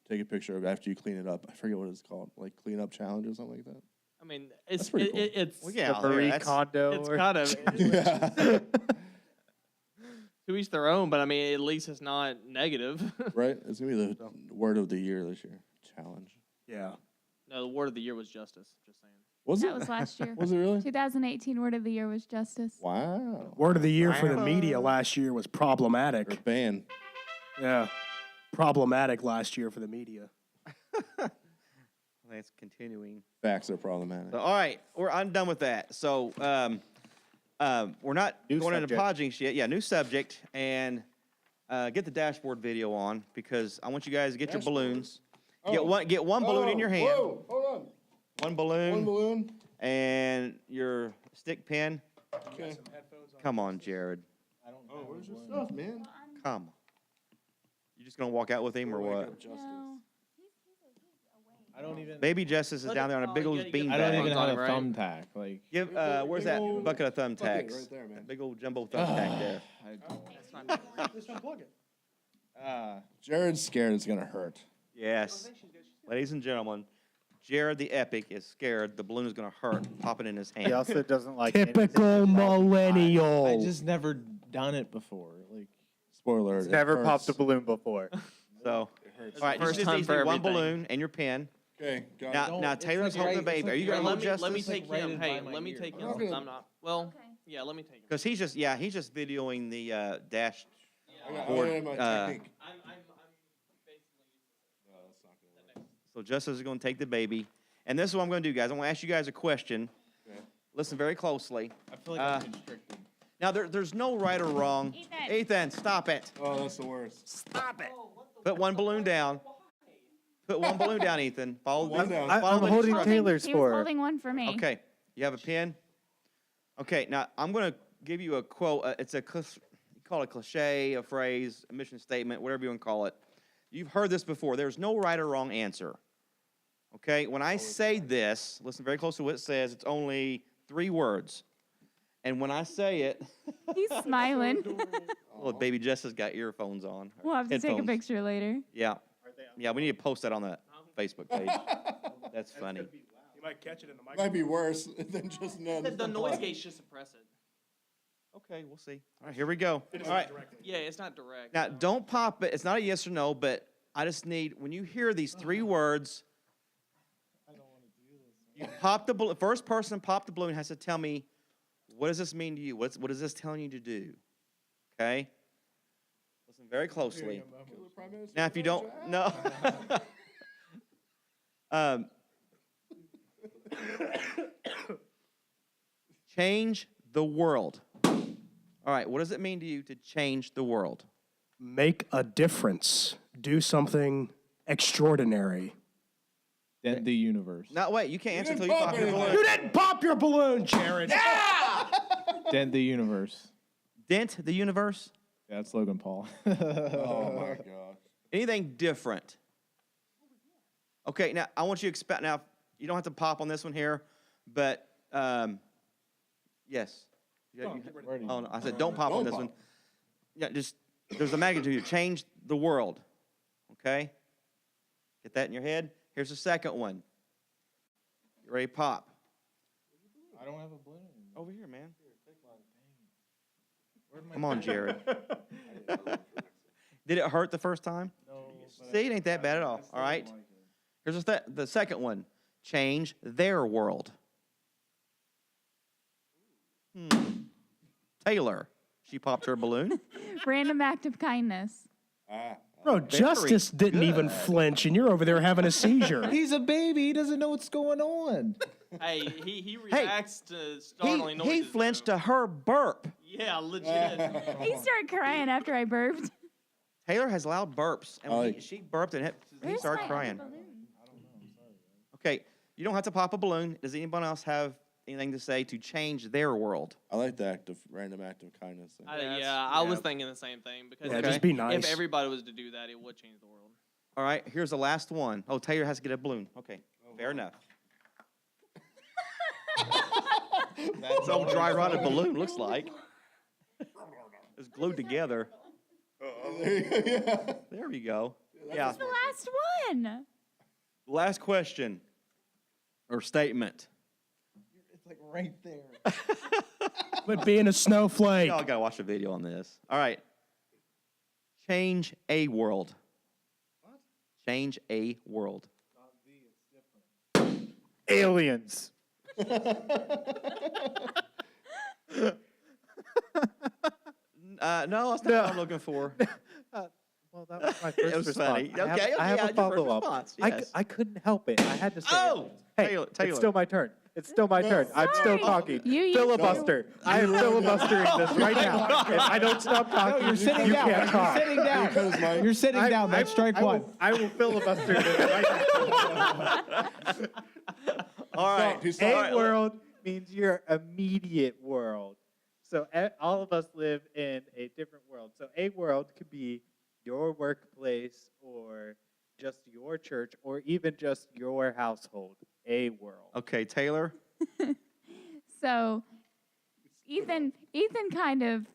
take a picture of after you clean it up. I forget what it's called, like clean up challenge or something like that. I mean, it's That's pretty cool. it's Well, yeah, the Marie that's- Kondo. it's or- kind of Yeah. to each their own, but I mean, at least it's not negative. Right? It's gonna be the word of the year this year. Challenge. yeah. No, the word of the year was justice. Just saying. Was That it? was last year. Was it really? 2018 word of the year was justice. Wow. Word of the year for the media last year was Or problematic. ban. Yeah. Problematic last year for the media. That's continuing. Facts are problematic. So, all right, I'm done with that. So we're not New going into subject. podging yet. Yeah, new subject, and get the dashboard video on because I want you guys to get your balloons. Get one balloon in your hand. Whoa, hold One on. balloon. One balloon. And your stick pin. Okay. Come on, Jared. Oh, where's your stuff, man? Come on. You just gonna walk out with him or Wake what? up Justice. No. I don't even. Baby Justice is down there on a big old bean I don't bag. even have a Right. thumbtack. Like. Give, where's that bucket of thumbtacks? right there, man. That big old jumbo thumbtack there. Jared's scared it's gonna hurt. Yes. Ladies and gentlemen, Jared the Epic is scared the balloon is going to hurt popping in his hand. He also doesn't like anything Typical that's millennial. I just never done it before. Like. Spoiler alert. He's it never hurts. popped a balloon before. So, all right, First you just time need for one everything. balloon and your pen. Okay, got Now, it. Don't- now it's Taylor's like holding the right- it's baby. Are like you going to right- hold Justice? let me It's like take right him. in Hey, by my let me ear. take I'm him. not gonna- I'm not. Well, Okay. yeah, let me take him. Because he's just videoing the dash. I board, have my uh, technique. I'm basically. So Justice is going to take the baby. And this is what I'm going to do, guys. I'm going to ask you guys a question. Okay. Listen very closely. I feel like I'm constricted. Now, there's no right or wrong. Ethan, stop it. Oh, that's the worst. Stop it. Put one balloon down. Put one balloon down, Ethan. Follow One down. I'm follow the holding instructions. Taylor's He for was her. holding one for me. Okay. You have a pen? Okay. Now, I'm going to give you a quote. It's you call it a cliche, a phrase, a mission statement, whatever you want to call it. You've heard this before. There's no right or wrong answer. Okay? When I say this, listen very close to what it says. It's only 3 words. And when I say it, He's smiling. little baby Jess has got earphones on. We'll have to take a headphones. picture later. Yeah. Yeah, we need to post that on the Facebook page. That's funny. You might catch it in the Might microphone. be worse than just none. The noise gate should suppress it. Okay, we'll see. All right, here we go. All right. Yeah, it's not direct. Now, don't pop it. It's not a yes or no, but I just need, when you hear these 3 words, you pop the balloon. First person to pop the balloon has to tell me, what does this mean to you? What is this telling you to do? Okay? Listen very closely. Now, if you don't, no. Change the world. All right, what does it mean to you to change the world? Make a difference. Do something extraordinary. Dent the universe. No, wait, you can't answer until you pop pop your anything. balloon. You didn't pop your balloon, Jared. Dent the universe. Dent the universe? Yeah, that's Logan Paul. Oh my gosh. Anything different? Okay, now I want you to expect. Now, you don't have to pop on this one here, but yes. Oh, no, I said don't pop on Don't this pop. one. Yeah, just there's a magnitude here. Change the world. Okay? Get that in your head? Here's the second one. You ready to pop? I don't have a balloon. Over here, man. Come on, Jared. Did it hurt the first time? No. See, it ain't that bad at all. All right? Here's the second one. Change their world. Taylor. She popped her balloon. Random act of kindness. Bro, Justice didn't even flinch, and you're over there having a seizure. He's a baby. He doesn't know what's going on. Hey, he reacts to startling He noises. flinched though. to her burp. Yeah, legit. He started crying after I burped. Taylor has loud burps, and when like- she burped and he Where's started my crying. balloon? Okay, you don't have to pop a balloon. Does anyone else have anything to say to change their world? I like the random act of kindness thing. I was thinking the same thing because Yeah, Okay. just be nice. if everybody was to do that, it would change the world. All right, here's the last one. Oh, Taylor has to get a balloon. Okay, fair enough. That's some dry rotted balloon looks like. It's glued together. There we go. Yeah. The last one. Last question or statement. It's like right there. Quit being a snowflake. Y'all gotta watch the video on this. All right. Change a world. What? Change a world. Aliens. No, that's not what I'm looking for. Well, that was my It first was response. funny. I have, Okay, I have yeah, a your first follow-up. response, I, yes. I couldn't help it. I had to say Oh! it. Hey, Taylor. it's still my turn. It's still my turn. I'm still Sorry. talking. You used Filibuster. I am filibustering this right now. If I don't stop talking, You're sitting you down. can't You're talk. sitting down. Because my- You're sitting down. That's strike one. I will filibuster this right now. All right. He's A sorry. world means your immediate world. So all of us live in a different world. So a world could be your workplace or just your church or even just your household. A world. Okay, Taylor. So Ethan kind of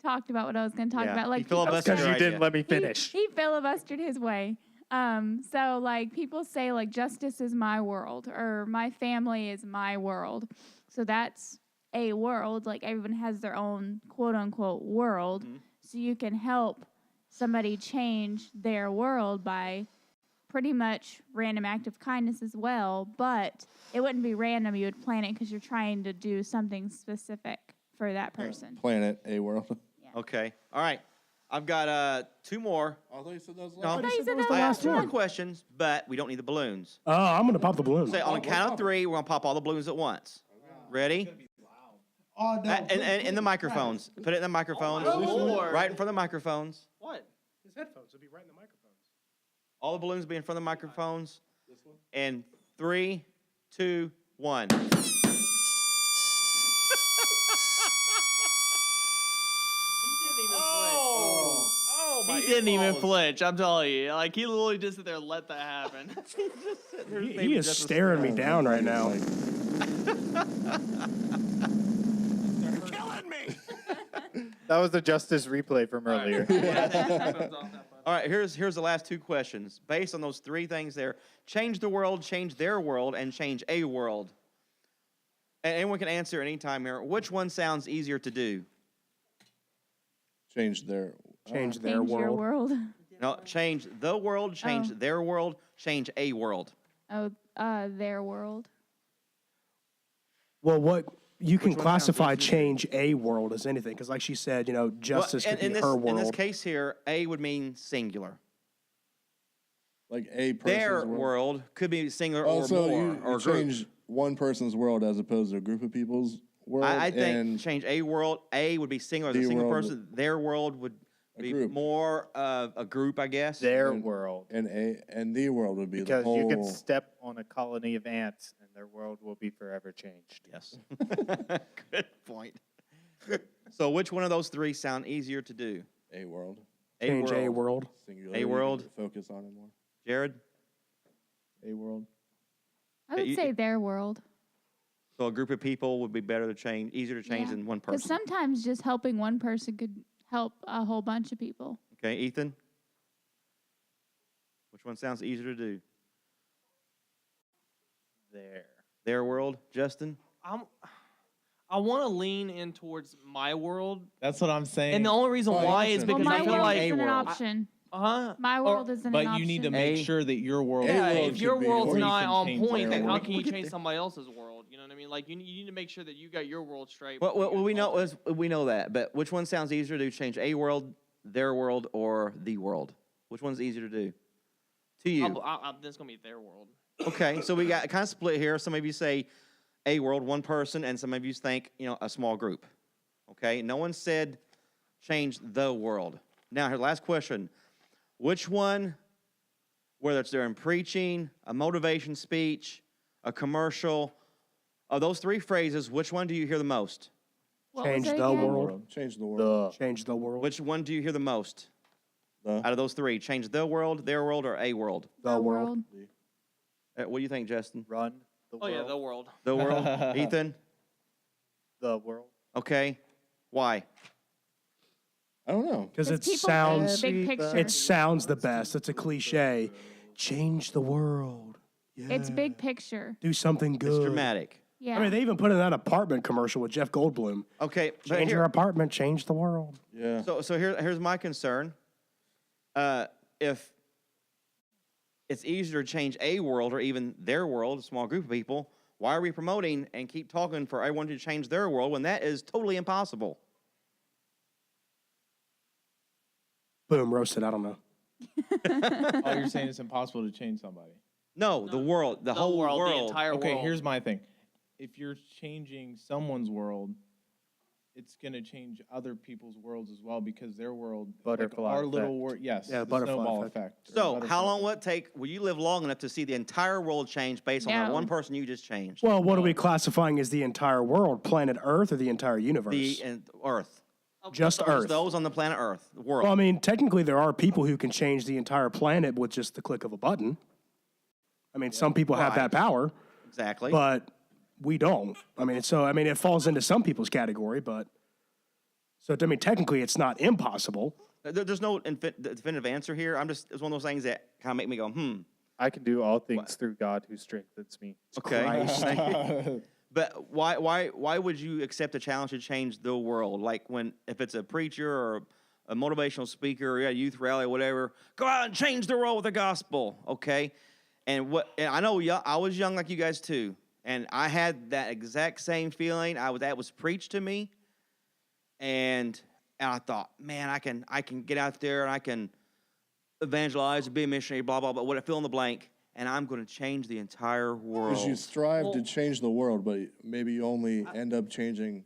talked about what I was going to talk Yeah, about. he Like filibustered Because your you idea. didn't let me he- finish. He filibustered his way. So like people say like justice is my world or my family is my world. So that's a world. Like everyone has their own quote unquote world. Mm-hmm. So you can help somebody change their world by pretty much random act of kindness as well. But it wouldn't be random. You would plan it because you're trying to do something specific for that person. Planet A world. Okay. All right. I've got 2 more. I thought you said that was No. last. I thought you said that I was have 2 more one. questions, but we don't need the balloons. Oh, I'm going to pop the balloon. Say on a count of 3, we're gonna pop all the balloons at once. Ready? Oh, no. And in the microphones. Put it in the microphones. Lord. Right in front of the microphones. What? His headphones would be right in the microphones. All the balloons be in front of the microphones. And 3, 2, 1. Oh, He didn't even flinch. I'm telling you. Like he literally just sit there and let that happen. He is staring me down right now. me. That was the Justice replay from earlier. All right, here's the last two questions. Based on those three things there, change the world, change their world, and change a world. And anyone can answer anytime here. Which one sounds easier to do? Change their Change their Change your world. world. No, change the world, change Oh. their world, change a world. Oh, their world. Well, what you can Which one sounds classify easier? change a world as anything, because like she said, justice Well, could be in this, her in this world. case here, a would mean singular. like a person's Their world. world could be singular Oh, or so more you or group. change one person's world as opposed to a group of people's world. I think and change a world. A would be singular as a the single world person. Their world would A be group. more of a group, I guess. Their And- world. and the world would be Because the whole. you can step on a colony of ants and their world will be forever changed. Yes. Good point. So which one of those three sound easier to do? a world. Change a world. Singular. A you can world. Focus on it more. Jared? A world. I would you- say their world. So a group of people would be better to change, easier to change Yeah. than one Because person. sometimes just helping one person could help a whole bunch of people. Okay, Ethan? Which one sounds easier to do? There. Their world? Justin? I want to lean in towards my world, That's what I'm saying. and the only reason Oh, why is option. Well, because my I feel world like isn't an world. option. huh. My world isn't an but option. you need to make A- sure that your world. Yeah, world if your should be- world's or you not can on change point, their then how world. can you change somebody else's world? You know what I mean? Like you need to make sure that you got your world straight. Well, before you we go know alter it. we know that, but which one sounds easier to do? Change a world, their world, or the world? Which one's easier to do? To you? That's gonna be their world. Okay, so we got kind of split here. Some of you say a world, one person, and some of you think, a small group. Okay, no one said change the world. Now, here, last question. Which one, whether it's during preaching, a motivation speech, a commercial, of those three phrases, which one do you hear the most? What was Change it the again? world. Change the world. Change the world. Which one do you hear the most The out of those three? Change the world, their world, or a world? The world. What do you think, Justin? Run the Oh world. yeah, the world. The world? Ethan? The world. Okay. Why? I don't know. Because it people think sounds big picture. it sounds the best. It's a cliche. Change the world. Yeah. It's big picture. Do something good. It's dramatic. Yeah. I mean, they even put in that apartment commercial with Jeff Goldblum. Okay, but Change your here, apartment, change the world. Yeah. so here's my concern. If it's easier to change a world or even their world, a small group of people, why are we promoting and keep talking for everyone to change their world when that is totally impossible? Boom, roasted. I don't know. Oh, you're saying it's impossible to change somebody. No, the world, the whole world. the entire Okay, world. here's my thing. If you're changing someone's world, it's gonna change other people's worlds as well because their world, Butterfly our little effect. world, yes, Yeah, the butterfly snowball effect. effect. or So, butterfly how long effect. will it take? Will you live long enough to see the entire world change based on that No. one person you just changed? Well, what are we classifying as the entire world? Planet Earth or the entire universe? The Earth. Just Just Earth. those on the planet Earth, the world. Well, I mean, technically, there are people who can change the entire planet with just the click of a button. I mean, some people have that Right. power, Exactly. but we don't. I mean, it falls into some people's category, but so I mean, technically, it's not impossible. There's no definitive answer here. It's one of those things that kind of make me go, I can do all things through God who strengthens me. okay. Christ. But why would you accept a challenge to change the world? Like if it's a preacher or a motivational speaker or a youth rally or whatever, go out and change the world with the gospel, okay? And I know I was young like you guys too, and I had that exact same feeling. That was preached to me, and I thought, man, I can get out there and I can evangelize and be a missionary, blah blah blah. What I fill in the blank. And I'm going to change the entire world. Because you strive to change the world, but maybe you only end up changing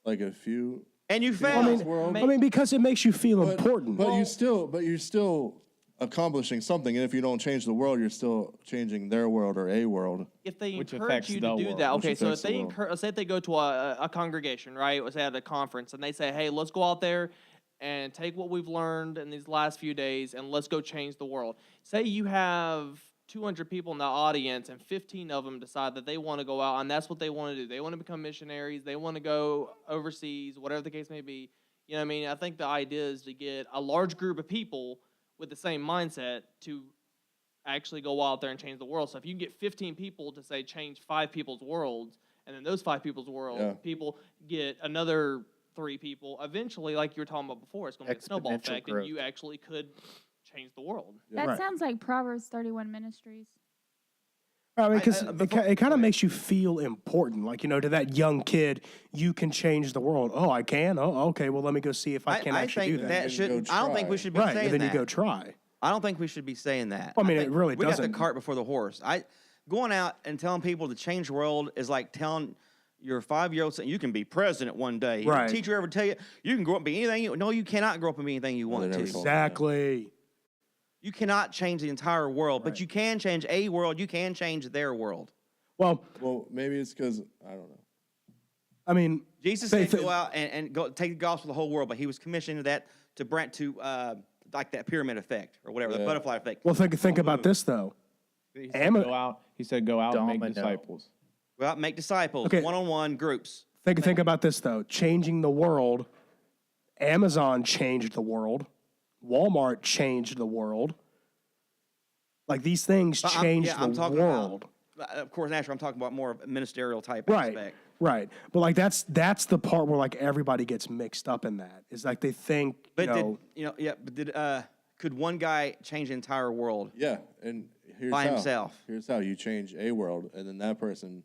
like a few. And you Well, fail. I mean- I mean, because it makes you feel important. But you're still accomplishing something. And if you don't change the world, you're still changing their world or a world. If they Which encourage affects you the to do world, that, which okay, so if affects the they world. encourage, say if they go to a congregation, right, say at a conference, and they say, hey, let's go out there and take what we've learned in these last few days and let's go change the world. Say you have 200 people in the audience and 15 of them decide that they want to go out and that's what they want to do. They want to become missionaries. They want to go overseas, whatever the case may be. You know what I mean? I think the idea is to get a large group of people with the same mindset to actually go out there and change the world. So if you can get 15 people to say change 5 people's worlds, and then those 5 people's worlds, people get another 3 people, eventually, like you were talking about before, it's going to be a snowball Exponential effect, growth. and you actually could change the world. That Right. sounds like Proverbs 31 Ministries. I mean, because before- it kind of makes you feel important. Like, you know, to that young kid, you can change the world. Oh, I can? Oh, okay. Well, let me go see if I can actually think do that. that And should. go I don't think we try. should be Right, saying and then that. you go try. I don't think we should be saying that. Well, I mean, it think really we got doesn't. the cart before the horse. Going out and telling people to change the world is like telling your 5-year-old son, you can be president one day. Right. Your teacher ever tell you can grow up and be anything? No, you cannot grow up and be anything you want they to. never told me. Exactly. You cannot change the entire world, but you can change a world. You can change their world. Well, Well, maybe it's because I don't know. I mean, Jesus said go out and go take the gospel to the whole world, but he was commissioned to that to grant to like that pyramid effect or whatever, the Yeah. butterfly effect. well, think about this though. He said, Ama- go out. He said, go out and make Domino. disciples. Go out and make disciples, Okay. one-on-one groups. Think about this though. Changing the world. Amazon changed the world. Walmart changed the world. Like these things But changed I'm the talking world. about, of course, naturally, I'm talking about more of a ministerial type Right. aspect. Right. But like that's the part where like everybody gets mixed up in that. Is like they think, But you know, could one guy change the entire world? Yeah, and here's By how. himself. Here's how you change a world, and then that person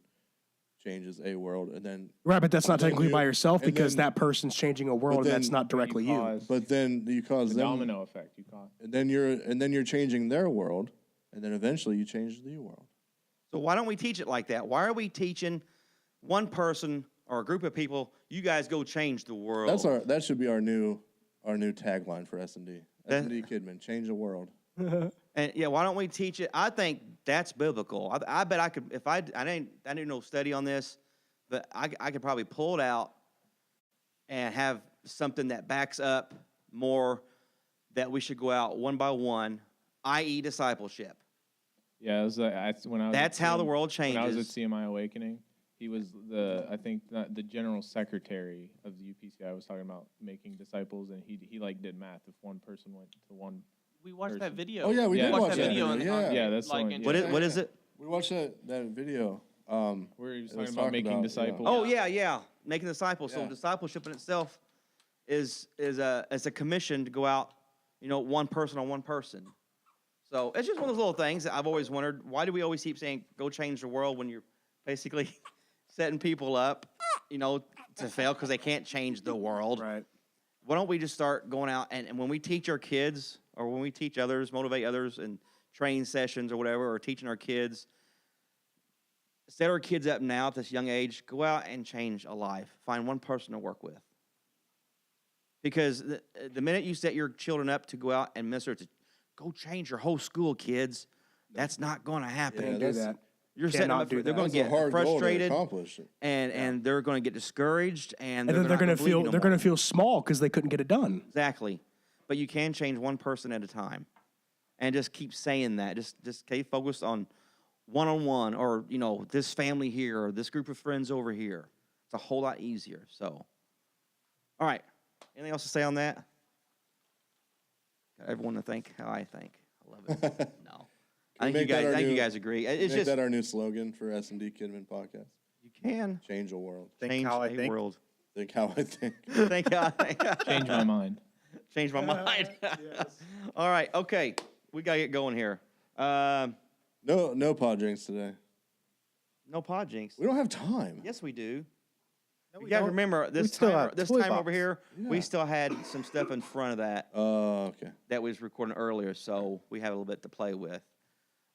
changes a world, and then right, but that's not then technically you- by yourself and because then- that person's changing a world and that's then- not directly you. cause but then you cause the them, domino effect. You cause. and then you're changing their world, and then eventually you change the world. So why don't we teach it like that? Why are we teaching one person or a group of people, you guys go change the world? That should be our new tagline for S&D. That- S&D Kidmin, change the world. And yeah, why don't we teach it? I think that's biblical. I bet I could, if I didn't no study on this, but I could probably pull it out and have something that backs up more that we should go out one by one, i.e. discipleship. Yeah, it was when I was. That's at how the CM world When I was at changes. CMI Awakening, he was the general secretary of the UPC. I was talking about making disciples, and he like did math. If one person went to one, We watched that Person. video. Oh, yeah, we did watched watch that that video. video, on- yeah. Yeah, that's the like one, in- yeah. What is it? We watched that video. where he was It was talking about talking making about, disciples. Oh yeah, making disciples. So Yeah. discipleship in itself is a commission to go out, one person on one person. So it's just one of those little things that I've always wondered. Why do we always keep saying go change the world when you're basically setting people up, to fail because they can't change the world? Right. Why don't we just start going out and when we teach our kids or when we teach others, motivate others in training sessions or whatever, or teaching our kids, set our kids up now at this young age, go out and change a life. Find one person to work with. Because the minute you set your children up to go out and minister to go change your whole school, kids, that's not going to happen. Yeah, Do that's- that. You're setting them cannot up do for, they're that. going That's to a get hard goal to frustrated accomplish. and they're going to get discouraged and And then they're going to feel they're going to feel small because they couldn't get it done. Exactly. But you can change one person at a time. And just keep saying that. Just stay focused on one-on-one or, this family here or this group of friends over here. It's a whole lot easier. So, all right. Anything else to say on that? Got everyone to think how I think. I love it. No. I think you guys agree. It's Make just, that our new slogan for S&D Kidmin podcast. you can Change the world. Think change how I a think. world. Think how I think. Think how I think. Change my mind. Change my mind. All right. Okay. We got to get going here. No pod drinks today. No pod jinx. We don't have time. Yes, we do. No, You we got to don't. remember We this still time. have This toy time over box. here, we Yeah. still had some stuff in front of that Okay. that was recording earlier, so we have a little bit to play with.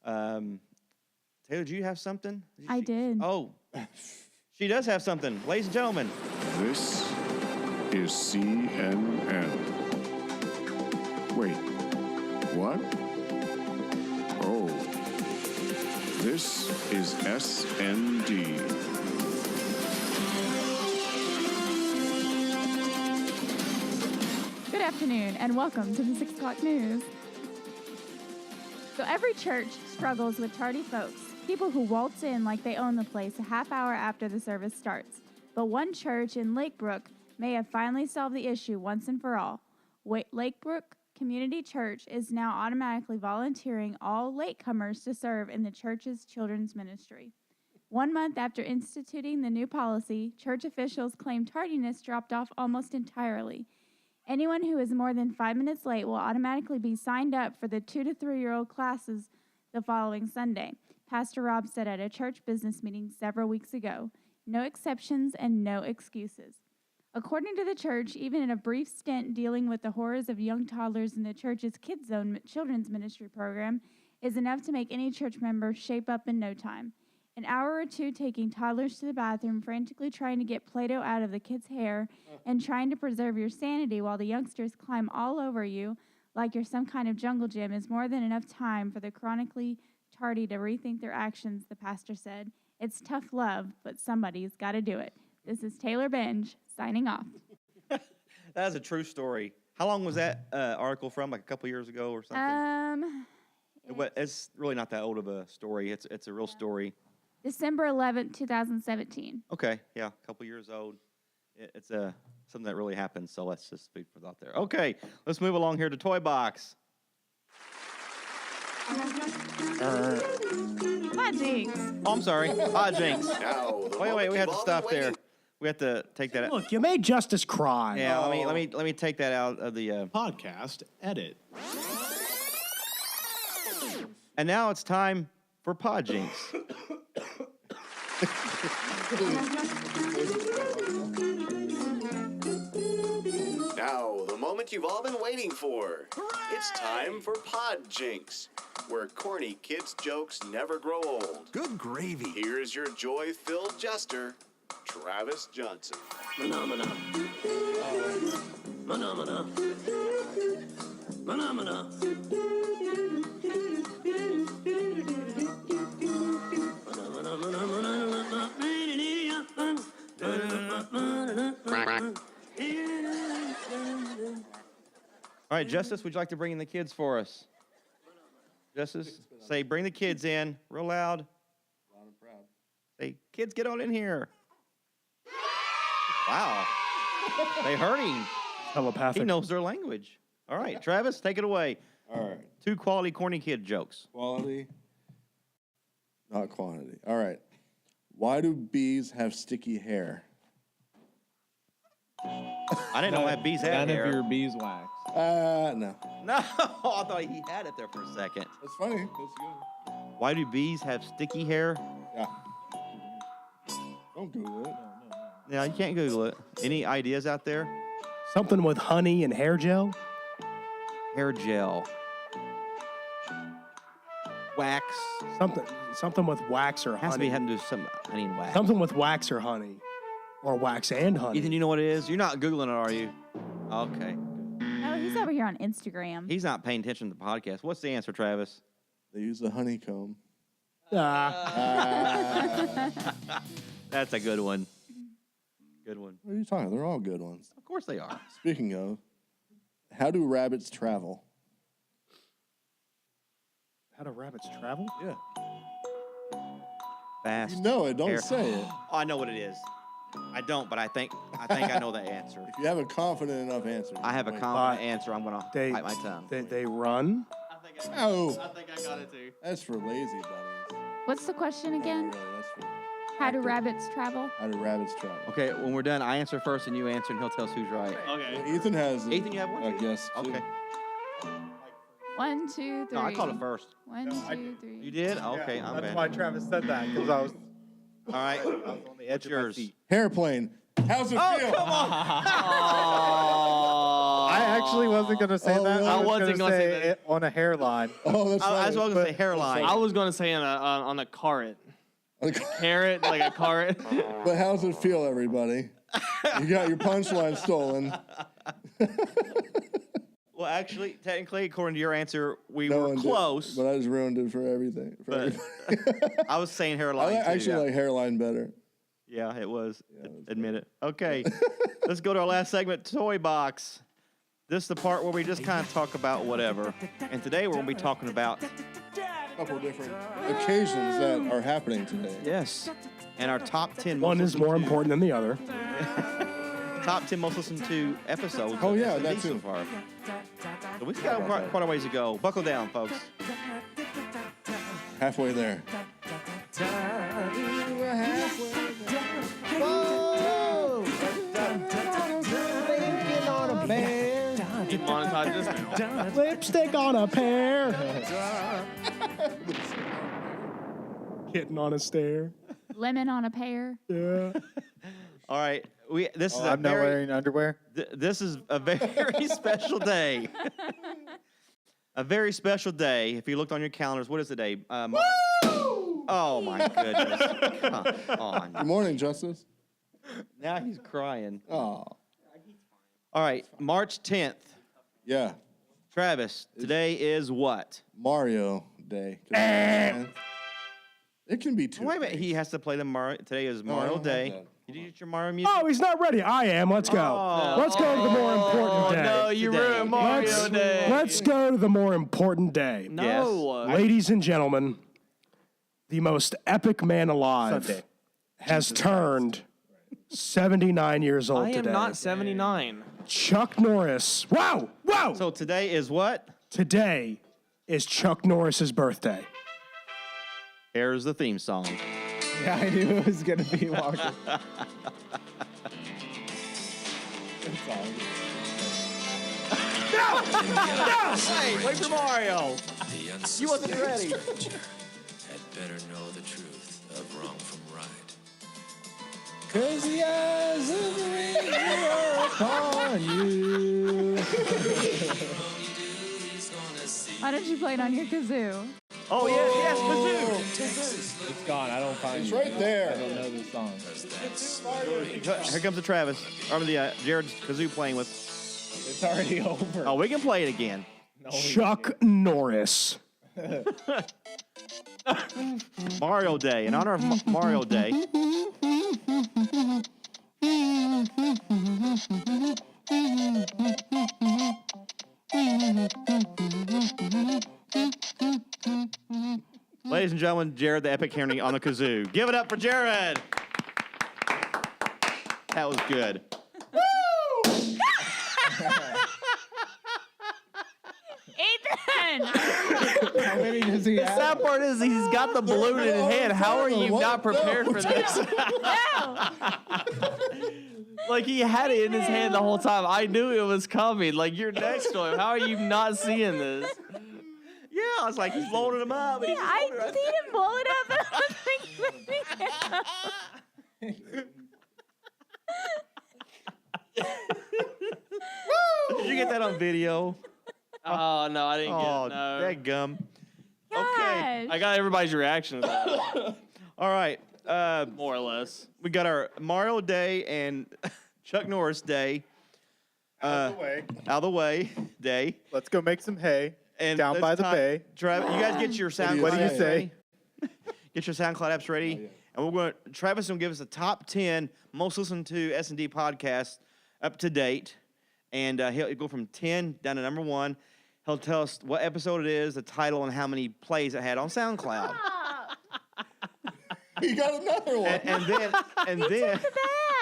Taylor, do you have something? I did. Oh, she does have something, ladies and gentlemen. This is CNN. Wait, what? Oh, this is SND. Good afternoon, and welcome to the 6 o'clock news. So every church struggles with tardy folks, people who waltz in like they own the place a half hour after the service starts. But one church in Lakebrook may have finally solved the issue once and for all. Lakebrook Community Church is now automatically volunteering all latecomers to serve in the church's children's ministry. 1 month after instituting the new policy, church officials claim tardiness dropped off almost entirely. Anyone who is more than 5 minutes late will automatically be signed up for the 2 to 3-year-old classes the following Sunday, Pastor Rob said at a church business meeting several weeks ago. No exceptions and no excuses. According to the church, even in a brief stint dealing with the horrors of young toddlers in the church's Kids Zone children's ministry program is enough to make any church member shape up in no time. An hour or two taking toddlers to the bathroom, frantically trying to get Play-Doh out of the kids' hair, and trying to preserve your sanity while the youngsters climb all over you like you're some kind of jungle gym is more than enough time for the chronically tardy to rethink their actions, the pastor said. It's tough love, but somebody's got to do it. This is Taylor Benj signing off. That is a true story. How long was that article from? Like a couple years ago or something? It's really not that old of a story. It's a real story. December 11th, 2017. Okay, yeah, a couple years old. It's something that really happened, so let's just food for thought there. Okay, let's move along here to Toy Box. Hi, Jinx. Oh, I'm sorry. Jinx. Now, the Wait, moment we have you've to all stop been there. waiting. We have to take that out. Look, you made Justice cry. Yeah, let me take that out of the Podcast edit. And now it's time for Pod Jinx. Now, the moment you've all been waiting for. It's time for Pod Jinx, where corny kids' jokes never grow old. Good gravy. Here's your joy-filled jester, Travis Johnson. Phenomena. Phenomena. Phenomena. All right, Justice, would you like to bring in the kids for us? Justice, say, bring the kids in, real loud. Loud and proud. Say, kids, get on in here. Wow. They heard him. Telepathic. He knows their language. All right, Travis, take it away. All right. 2 quality corny kid jokes. Quality, not quantity. All right. Why do bees have sticky hair? I didn't know that bees had None hair. of your beeswax. No. No, I thought he had it there for a second. That's funny. That's good. Why do bees have sticky hair? Yeah. Don't Google it. Yeah, you can't Google it. Any ideas out there? Something with honey and hair gel? Hair gel. Wax. Something with wax or Has to be honey. having to do some honey and wax. Something with wax or honey. Or wax and honey. Ethan, you know what it is? You're not Googling it, are you? Okay. No, he's over here on Instagram. He's not paying attention to the podcast. What's the answer, Travis? They use a honeycomb. That's a good one. Good one. What are you talking? They're all good ones. Of course they are. Speaking of, how do rabbits travel? How do rabbits travel? Yeah. Fast. You know it. Don't hair. say it. Oh, I know what it is. I don't, but I think I know the answer. If you have a confident enough answer. I have a wait. confident answer. I'm gonna They, bite my tongue. they run? Oh, I think I got it too. that's for lazy bunnies. What's the question again? Really, that's for How do rabbits travel? how do rabbits travel? Okay, when we're done, I answer first and you answer, and he'll tell us who's right. Okay. Ethan has. Ethan, you have one? I too? guess. Too. Okay. 1, 2, 3. No, I called it first. 1, 2, 3. You did? Okay, I'm That's bad. why Travis said that, because I was All right. on the edge What's of my yours? seat. Hairplane. How's it Oh, feel? come on. I actually wasn't going to say Oh, that. really? I I was wasn't going to gonna say say that. it on a hairline. Oh, that's I right. was going to say hairline. I was going to say on a carrot. Carrot, like a carrot. But how's it feel, everybody? You got your punchline stolen. Well, actually, technically, according to your answer, we No were one did, close. but I just ruined it for everything. For But everybody. I was saying I hairline. too, actually yeah. like hairline better. Yeah, it was. Yeah, it was Admit it. Okay, let's go to our last segment, Toy Box. This is the part where we just kind of talk about whatever. And today we're going to be talking about couple different occasions that are happening today. Yes. And our top 10 One most is more listened to- important than the other. top 10 most listened to episodes. Oh, of yeah, SND that so too. far. So we've got quite a ways to go. Buckle down, folks. Halfway there. Monetize this now. Lipstick on a pear. Kitten on a stair. Lemon on a pear. Yeah. All right. This is a I'm not very, wearing underwear. this is a very special day. A very special day. If you looked on your calendars, what is the day? Oh, my goodness. Come on. Good morning, Justice. Now he's crying. Oh, All right. March 10th. yeah. Travis, today is what? Mario Day. It can be two. Wait a minute. He has to play the Mario. Today is No, I Mario don't have Day. that. Did you get your Mario music? Oh, he's not ready. I am. Let's go. Oh. Let's go to the more important day. No, you Today. ruined Mario Let's- Day. Let's go to the more important day. No. Ladies and gentlemen, the most epic man alive Sunday. has turned 79 years old I am today. not 79. Chuck Norris. Wow. Wow. So today is what? Today is Chuck Norris's birthday. Here's the theme song. Yeah, I knew it was gonna be Walker. Hey, wait for Mario. You wasn't ready. Had better know the truth of wrong from right. 'Cause the eyes of the rain are upon you. Why don't you play it on your kazoo? Oh, yes, It's gone. I don't find It's it. right there. I don't know this song. kazoo. Here comes the Travis. Or the Jared kazoo playing with. It's already over. Oh, we can play it again. No, we Chuck Norris. Mario Day. In honor of Mario Day. Ladies and gentlemen, Jared the Epic Henry on the kazoo. Give it up for Jared. That was good. Ethan! How many does he The have? sad part is he's got the balloon in his hand. How are you not prepared for this? No! Like he had it in his hand the whole time. I knew it was coming. Like you're next to him. How are you not seeing this? Yeah, I was like, he's loading them up. Yeah, I seen him blow it up, and I was thinking, Did you get that on video? Oh no, I didn't Oh, get no. that gum. gosh. I got everybody's reaction to that, All right. more or less. We got our Mario Day and Chuck Norris Day. Out of the way. Out of the way day. Let's go make some hay. And Down it's by the time- bay. Travis, you guys get your SoundCloud What do you apps say? ready. Get your SoundCloud apps ready. And we're going to, Travis is going to give us the top 10 most listened to S&D podcasts up to date. And he'll go from 10 down to number 1. He'll tell us what episode it is, the title, and how many plays it had on SoundCloud. You got another one. and then the bag.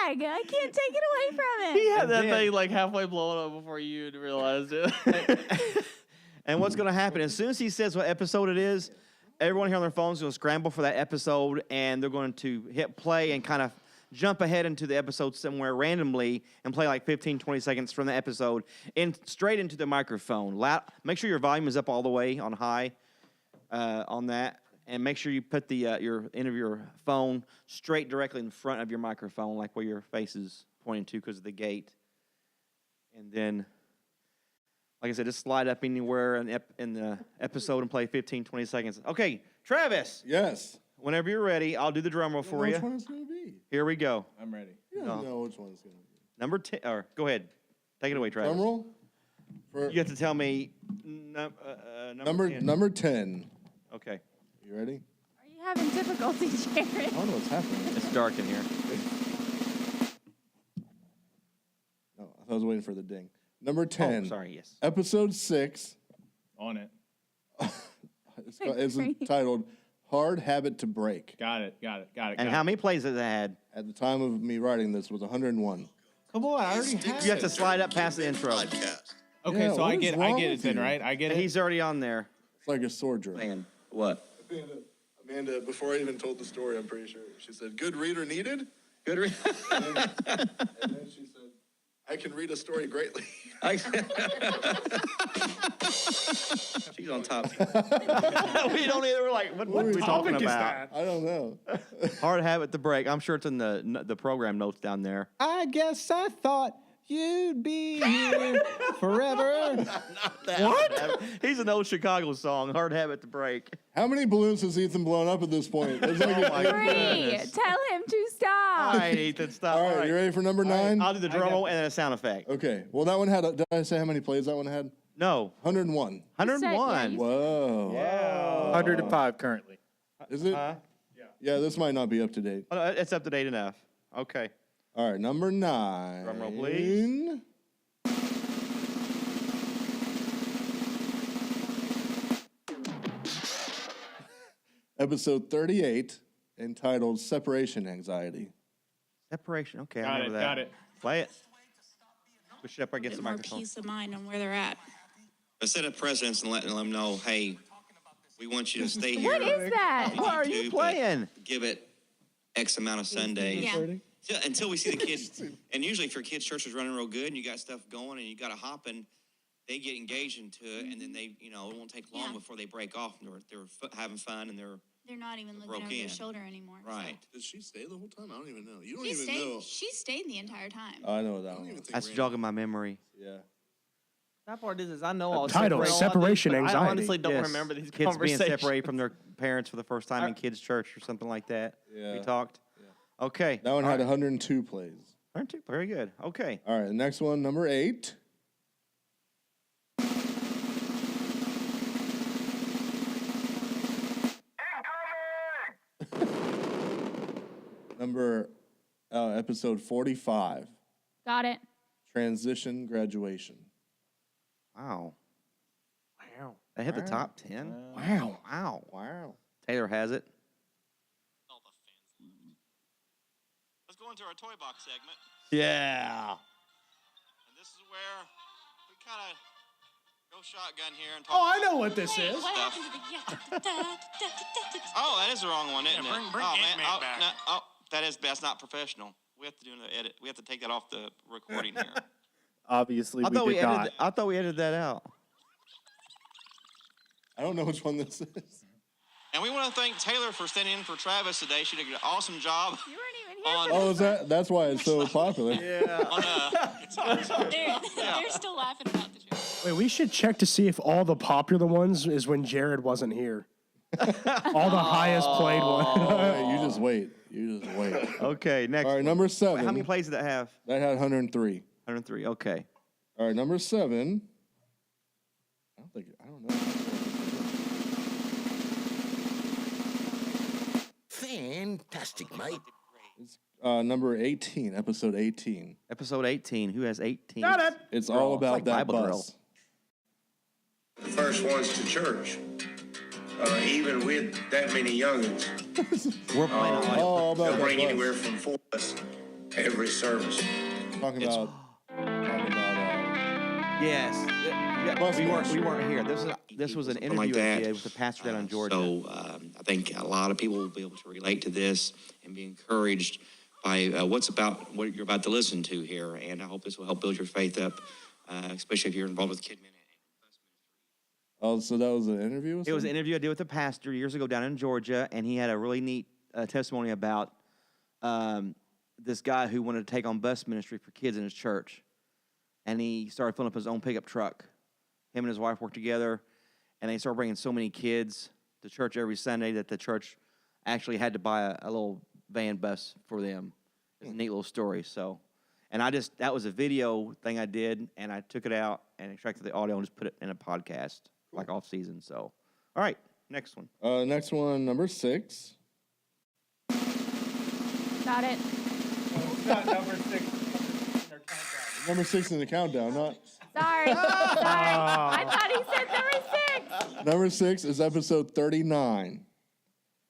I can't take it away from He it. had that then- thing like halfway blown up before you realized it. And what's going to happen, as soon as he says what episode it is, everyone here on their phones is going to scramble for that episode, and they're going to hit play and kind of jump ahead into the episode somewhere randomly and play like 15, 20 seconds from the episode and straight into the microphone. Make sure your volume is up all the way on high on that, and make sure you put the your end of your phone straight directly in front of your microphone, like where your face is pointing to because of the gate. And then, like I said, just slide up anywhere in the episode and play 15, 20 seconds. Okay, Travis. Yes. Whenever you're ready, I'll do the drum roll for Which you. one it's going to be? Here we go. I'm ready. You No. don't know which one it's going to be. Number 10, or go ahead. Take it away, Travis. Drum roll? For You have to tell me number 10. number 10. Okay. You ready? Are you having difficulty, Jared? I don't know what's happening. It's dark in here. No, I was waiting for the ding. Number 10. Oh, sorry, yes. Episode 6. On it. It's entitled "Hard Habit to Break." Got it. And how many plays has it had? At the time of me writing this was 101. Come on, I already You have to slide up past the intro. Podcast. Okay, Yeah, so I what is get wrong it with then, you? right? I get it. He's already on there. It's like a sword drill. Man, what? Amanda, before I even told the story, I'm pretty sure she said, "Good reader needed." Good. And then she said, "I can read a story greatly." She's on top. We don't either. We're like, what are we talking about? I don't know. Hard habit to break. I'm sure it's in the program notes down there. I guess I thought you'd be here forever. What? He's an old Chicago song. Hard habit to break. How many balloons has Ethan blown up at this point? There's like Oh my 3. goodness. Tell him to stop. All right, Ethan, stop. All right, you ready for number 9? I'll do the drum roll and then a sound effect. Okay. Well, that one had. Did I say how many plays that one had? No. 101. 101. You Whoa. Yeah. 105 currently. Is it? Yeah, this might not be up to date. Oh, no, it's up to date enough. Okay. All right, number 9. Drum roll, please. Episode 38, entitled "Separation Anxiety." Separation. Okay, I Got remember it, that. got it. Play it. Push it up against Get the more microphone. peace of mind on where they're at. But set up precedents and letting them know, hey, we want you to stay here. What is that? You What are need you to, but playing? Give it X amount of Sundays. Yeah. Until we see the kids. And usually if your kid's church is running real good and you got stuff going and you got a hopping, they get engaged into it and then they, it won't take long before they break off and they're having fun and They're not even looking broke over their in. shoulder anymore. right. Did she stay the whole time? I don't even know. You don't She even stayed. know. She stayed the entire time. I know that one. That's jogging my memory. Yeah. That part is I know all title, separate all Separation this, but Anxiety. I honestly don't Yes. remember these Kids conversations. being separated from their parents for the first time in kids' church or something like that. Yeah. We talked. Okay. That one had 102 plays. Very good. Okay. All right, the next one, number 8. Episode 45, Got it. Transition Graduation. Wow. They hit the top 10. Wow. Wow. Taylor has it. Let's go into our toy box segment. Yeah. And this is where we kind of go shotgun here and talk. Oh, I know what this is. What happened to the Oh, that is the wrong one, isn't it? bring oh, Ant-Man oh, back. No, that's not professional. We have to do an edit. We have to take that off the recording here. Obviously, I thought we did not. I thought we edited that out. I don't know which one this is. And we want to thank Taylor for standing in for Travis today. She did an awesome job. You weren't even here. On, Oh, that's why it's so popular. Yeah. They're still laughing about the joke. Wait, we should check to see if all the popular ones is when Jared wasn't here. All the highest played ones. You just wait. Okay, next. All right, number 7. How many plays did that have? That had 103. 103. Okay. All right, number 7. I don't know. Fantastic, mate. It's number 18, episode 18. Episode 18. Who has 18? Got it. It's all about like that Bible bus. The first ones to church, even with that many youngins. We're playing an audio. All about They'll bring that anywhere bus. from 4 of us every service. Talking about Yes. Bus We ministry. weren't here. This was an Something interview like I that. did with the pastor down in Georgia. So I think a lot of people will be able to relate to this and be encouraged by what you're about to listen to here. And I hope this will help build your faith up, especially if you're involved with Kidmin. Oh, so that was an interview? It was an interview I did with the pastor years ago down in Georgia, and he had a really neat testimony about this guy who wanted to take on bus ministry for kids in his church. And he started filling up his own pickup truck. Him and his wife worked together, and they started bringing so many kids to church every Sunday that the church actually had to buy a little van bus for them. It's a neat little story. So, and that was a video thing I did, and I took it out and extracted the audio and just put it in a podcast, like off season. So, all right, next one. Next one, number 6. Got it. Not number 6. Number 6 in the countdown, not. Sorry. I thought he said number 6. Number 6 is episode 39.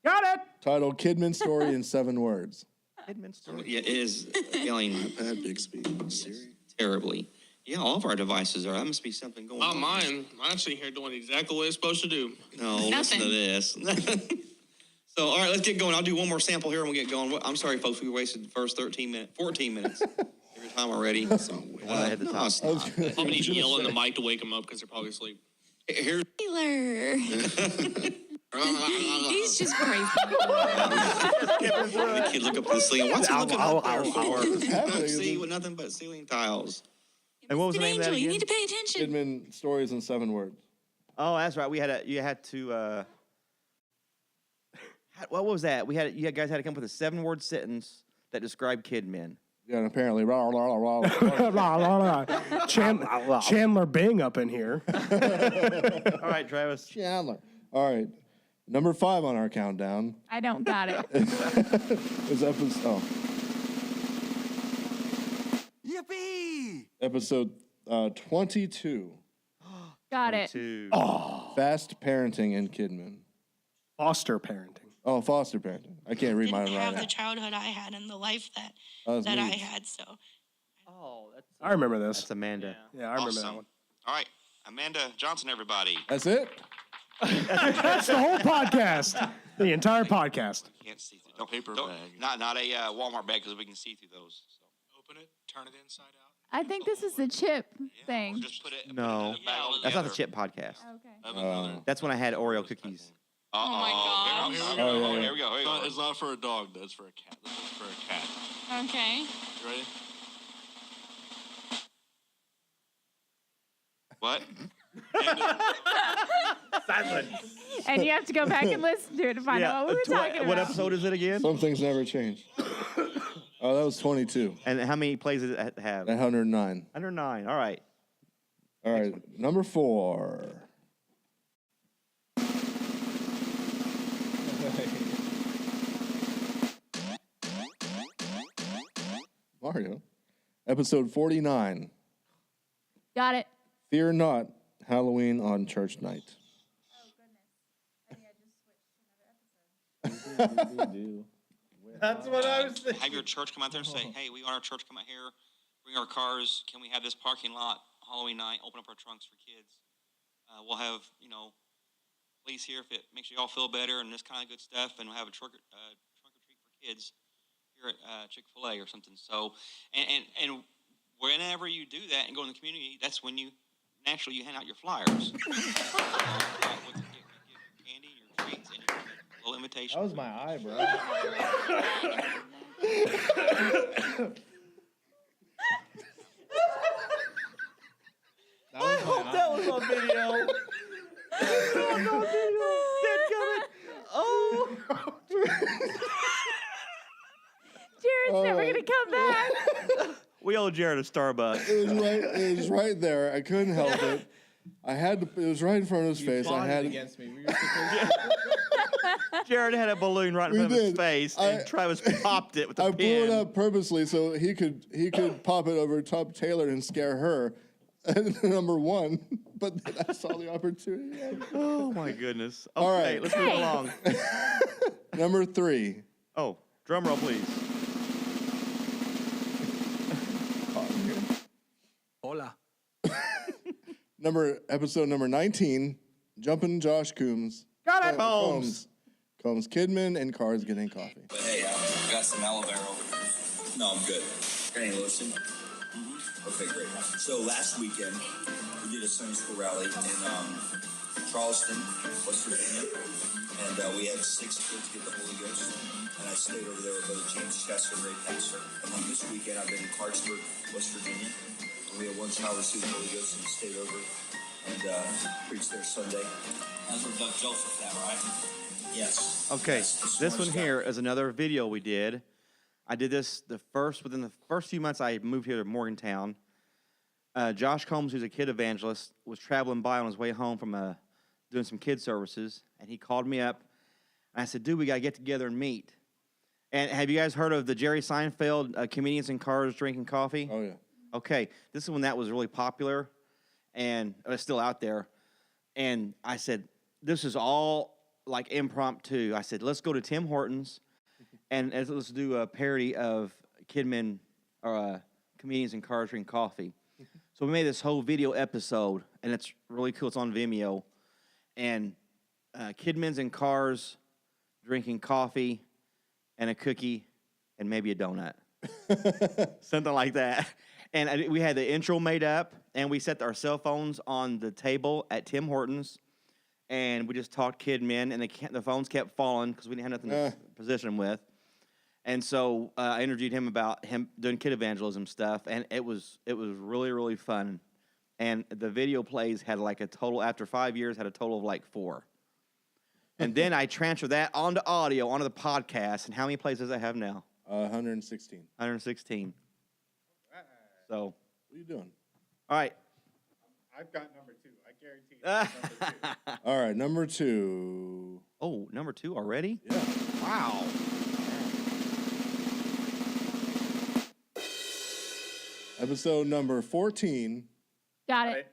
Got it. Titled Kidmin Story in 7 words. Kidmin story. Yeah, it is failing iPad, Bixby, Siri. terribly. Yeah, all of our devices are. That must be something going on. Mine. I'm sitting here doing exactly what it's supposed to do. No, listen to this. So, all right, let's get going. I'll do one more sample here and we'll get going. I'm sorry, folks, we wasted the first 14 minutes. Every time already. So, I had the top. it's not. I'm gonna need to yell in the mic to wake them up because they're probably asleep. Here's Taylor. He's just crazy. the kid look up at the ceiling. What's he looking up there for? happening? See with nothing but ceiling tiles. And what was An the name of that angel. You again? need to pay attention. Kidmin Stories in 7 words. Oh, that's right. You had to. What was that? You guys had to come up with a 7-word sentence that described Kidmin. Yeah, and apparently, Blah, blah, blah. Chandler Bing up in here. All right, Travis. Chandler. All right. Number 5 on our countdown I don't got it. is episode 22. Got it. Fast Parenting in Kidmin. Foster parenting. Oh, foster parenting. I can't read mine Didn't right have now. the childhood I had and the life that was I neat. had. So Oh, that's. I remember this. That's Amanda. Yeah, I remember that Awesome. one. All right, Amanda Johnson, everybody. That's it? That's the whole podcast. The entire podcast. Can't see through. Don't, not a Walmart bag because we can see through those. So. Open it, turn it inside out. I think this is the chip thing. Just put it. No, Put it in a bag all that's not the together. Chip podcast. Okay. That's when I had Oreo cookies. Oh my Oh, gosh. here we go. Oh, yeah, Here we go. Here we go. It's not for a dog, that's for a cat. This is for a cat. Okay. You ready? What? And you have to go back and listen to it to find out what we were talking about. What episode is it again? Some things never change. Oh, that was 22. And how many plays did it have? 109. 109. All right. All right. Number 4. Mario. Episode 49. Got it. Fear not, Halloween on church night. That's what I was thinking. Have your church come out there and say, hey, we want our church to come out here, bring our cars. Can we have this parking lot Halloween night, open up our trunks for kids? We'll have, police here if it makes you all feel better and this kind of good stuff. And we'll have a trunk or treat for kids here at Chick-fil-A or something. So, and whenever you do that and go in the community, that's when you hand out your flyers. With your candy, your treats, and your little invitation. That was my eye, bro. I hope that was on video. Oh. Jared's never going to come back. We owe Jared a Starbucks. It was right there. I couldn't help it. It was right in front of his face. I had against me. We were supposed to. Jared had a balloon right in front of his face, and Travis popped it with a I pin. blew it up purposely so he could pop it over top Taylor and scare her. Number 1, but then I saw the opportunity. Oh my goodness! Okay, All right. let's move along. Number 3. Oh, drum roll, please. Hola. Episode number 19. Jumpin' Josh Coombs. Got it. Combs, Kidmin, and Cars Getting Coffee. But hey, I got some aloe vera over here. No, I'm good. Any lotion? Okay, great. So last weekend, we did a Sunday school rally in Charleston, West Virginia, and we had 6 kids get the Holy Ghost. And I stayed over there with Brother James Chester, great pastor. And then this weekend, I've been in Clarksburg, West Virginia. And we had 1 child receive the Holy Ghost, and we stayed over and preached there Sunday. That's where Doug Joseph at, right? Yes. Okay, Yes, this one here is another video we did. I did this within the first few months I moved here to Morgantown. Josh Combs, who's a kid evangelist, was traveling by on his way home from doing some kid services, and he called me up, and I said, dude, we got to get together and meet. And have you guys heard of the Jerry Seinfeld, Comedians in Cars Drinking Coffee? Oh, yeah. Okay, this is when that was really popular, and it's still out there. And I said, this is all like impromptu. I said, let's go to Tim Hortons and let's do a parody of Kidmin comedians in cars drinking coffee. So we made this whole video episode, and it's really cool. It's on Vimeo. And Kidmin's in cars drinking coffee and a cookie and maybe a donut. Something like that. And we had the intro made up, and we set our cell phones on the table at Tim Hortons, and we just talked Kidmin, and the phones kept falling because we didn't have nothing to position them with. And so I interviewed him about him doing kid evangelism stuff, and it was really, really fun. And the video plays had like a total, after 5 years, had a total of like 4. And then I transferred that onto audio, onto the podcast. And how many plays does that have now? 116. 116. So. What are you doing? All right. I've got number 2. I guarantee you. Number 2. All right, number 2. Oh, number 2 already? Yeah. Wow. Episode number 14. Got it.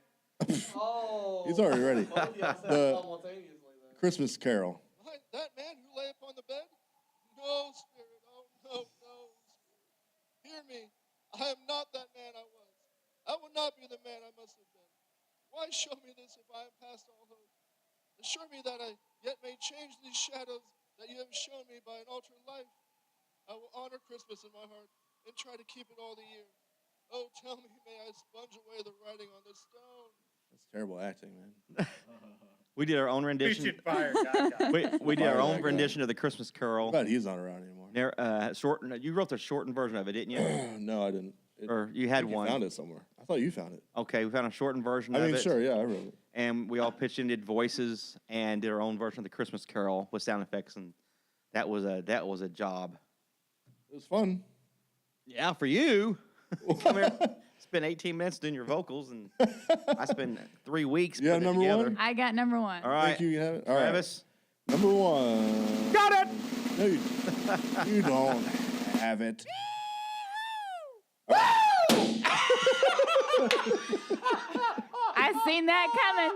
Oh. He's already ready. The Christmas Carol. That man who lay upon the bed? No, Spirit. Oh, no, no. Hear me. I am not that man I was. I will not be the man I must have been. Why show me this if I am past all hope? Assure me that I yet may change these shadows that you have shown me by an altered life. I will honor Christmas in my heart and try to keep it all the year. Oh, tell me, may I sponge away the writing on the stone? That's terrible acting, man. We did our own rendition. We did our own rendition of the Christmas Carol. I bet he's not around anymore. You wrote the shortened version of it, didn't you? No, I didn't. Or you had one. You found it somewhere. I thought you found it. Okay, we found a shortened version of it. I mean, sure, yeah, I wrote it. And we all pitched in, did voices, and did our own version of the Christmas Carol with sound effects, and that was a job. It was fun. Yeah, for you. Come here. Spend 18 minutes doing your vocals, and I spent 3 weeks You have putting it number together. one? I got number 1. All right. Thank you. You have it. All right. Travis. Number 1. Got it. No, you don't have it. I seen that coming.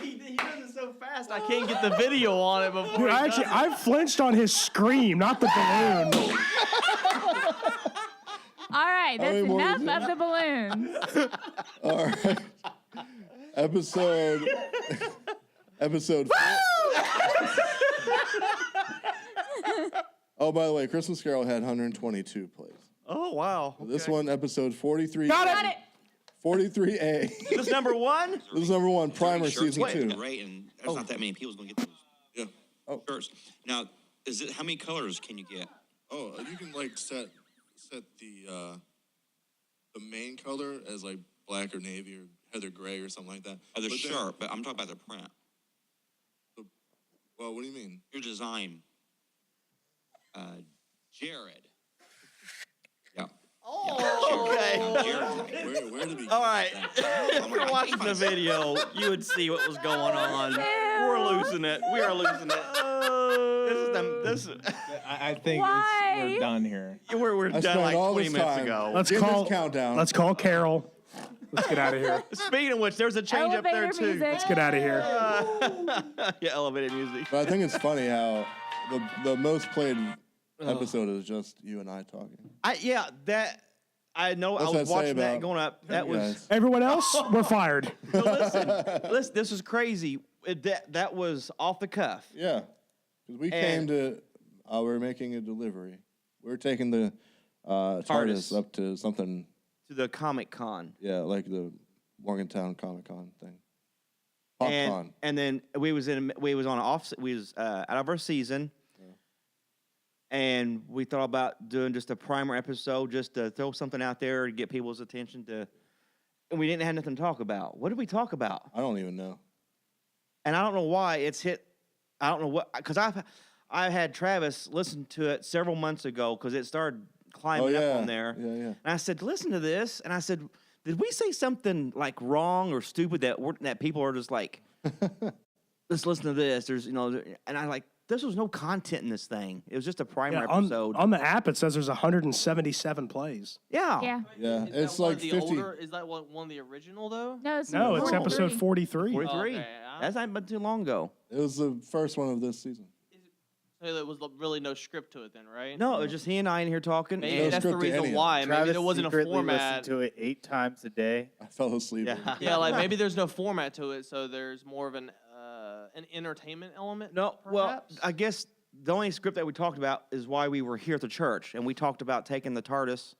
He does it so fast, I can't get the video on it before. Dude, I flinched on his scream, not the balloon. All right, that's many more enough is of the balloons. All right. Episode 4. Oh, by the way, Christmas Carol had 122 plays. Oh, wow. This one, episode 43. Got it. 43A. This number 1? This is number 1, Primer Shirts season are 2. great, and there's not that many people's gonna get those. Yeah. Shirts. Now, how many colors can you get? Oh, you can like set the main color as like black or navy or heather gray or something like that. Oh, they're But then- sharp, but I'm talking about the print. Well, what do you mean? Your design. Jared. Yeah. Oh, okay. Jared. Where did he? All right. If you're watching the video, you would see what was going on. We're losing it. We are losing it. This is I think Why? we're done here. we're I done spent like all 20 this minutes time. ago. Let's Give call this countdown. Let's call Carol. Let's get out of here. Speaking of which, there's a change up there Elevator too. music. Let's get out of here. Yeah, elevated music. But I think it's funny how the most played episode is just you and I talking. I know. What's I that was say watching that about going up. That you was. guys? Everyone else, we're fired. No, listen. This is crazy. That was off the cuff. Yeah. Because we came to, we were making a delivery. We were taking the TARDIS up to something. To the Comic Con. Yeah, like the Morgantown Comic Con thing. Popcorn. And then we was out of our season. And we thought about doing just a primer episode, just to throw something out there to get people's attention and we didn't have nothing to talk about. What did we talk about? I don't even know. And I don't know why it's hit. I don't know what, because I had Travis listen to it several months ago because it started climbing up on there. Yeah, yeah. And I said, listen to this. And I said, did we say something like wrong or stupid that people are just like, let's listen to this. There's, and I like, was no content in this thing. It was just a primer Yeah, episode. on the app, it says there's 177 plays. Yeah. Yeah. Yeah, Is it's that one like of the 50. older? Is that one of the original though? No, it's No, it's 43. episode 43. 43. Okay, That's not been too long ago. It was the first one of this season. So there was really no script to it then, right? No, it was just he and I in here talking. Maybe No and that's the script to any reason of why. Maybe Travis there wasn't a secretly format. listened to it 8 times a day. I fell asleep. Yeah. Yeah, like maybe there's no format to it, so there's more of an entertainment element. No, well, perhaps? I guess the only script that we talked about is why we were here at the church, and we talked about taking the TARDIS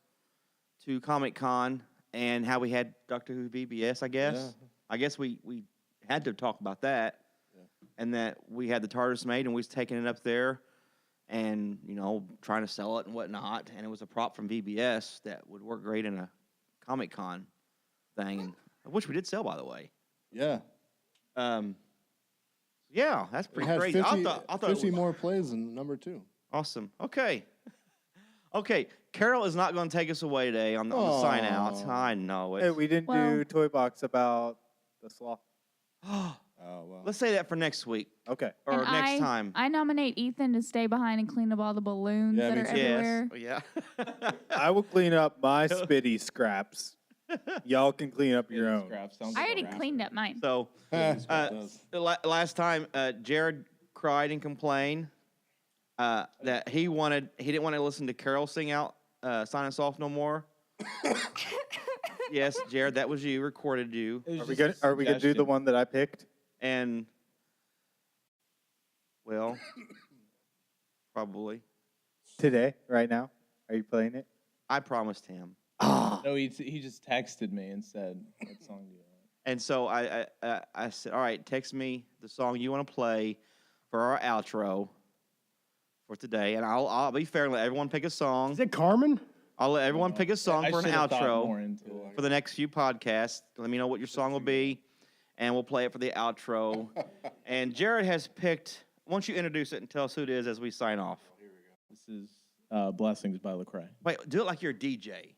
to Comic Con and how we had Doctor Who VBS. I guess. Yeah. I guess we had to talk about that, and that we had the TARDIS made, and we was taking it up there, and trying to sell it and whatnot, and it was a prop from VBS that would work great in a Comic Con thing, and which we did sell, by the way. Yeah. Yeah, that's It pretty had crazy. 50, I thought it 50 was more plays than number 2. awesome. Okay. Okay, Carol is not going to take us away today on the sign out. Aw. I know it. Hey, we didn't Well- do Toy Box about the sloth. Oh, well. Let's say that for next week Okay. or And next time. I nominate Ethan to stay behind and clean up all the balloons Yeah, that me are too. everywhere. Yes. Yeah. I will clean up my spitty scraps. Y'all can clean up your own. Scrap sounds I like a already rapper. cleaned up mine. So Does. last time, Jared cried and complained that he didn't want to listen to Carol sing out "Sign Us Off" no more. Yes, Jared, that was you. Recorded you, It was Are we just a gonna do the suggestion. one that I picked and well, today, right now? Are you playing it? I promised him. No, he just texted me and said, "What song do you want?" And so I said, all right, text me the song you want to play for our outro for today, and I'll be fair and let everyone pick a song. Is it Carmen? I'll let everyone pick a song I for an should've thought more outro into it. for the next few podcasts. Let me know what your song will be, and we'll play it for the outro. And Jared has picked. Why don't you introduce it and tell us who it is as we sign off? This is "Blessings" by Lecrae. Wait, do it like you're a DJ.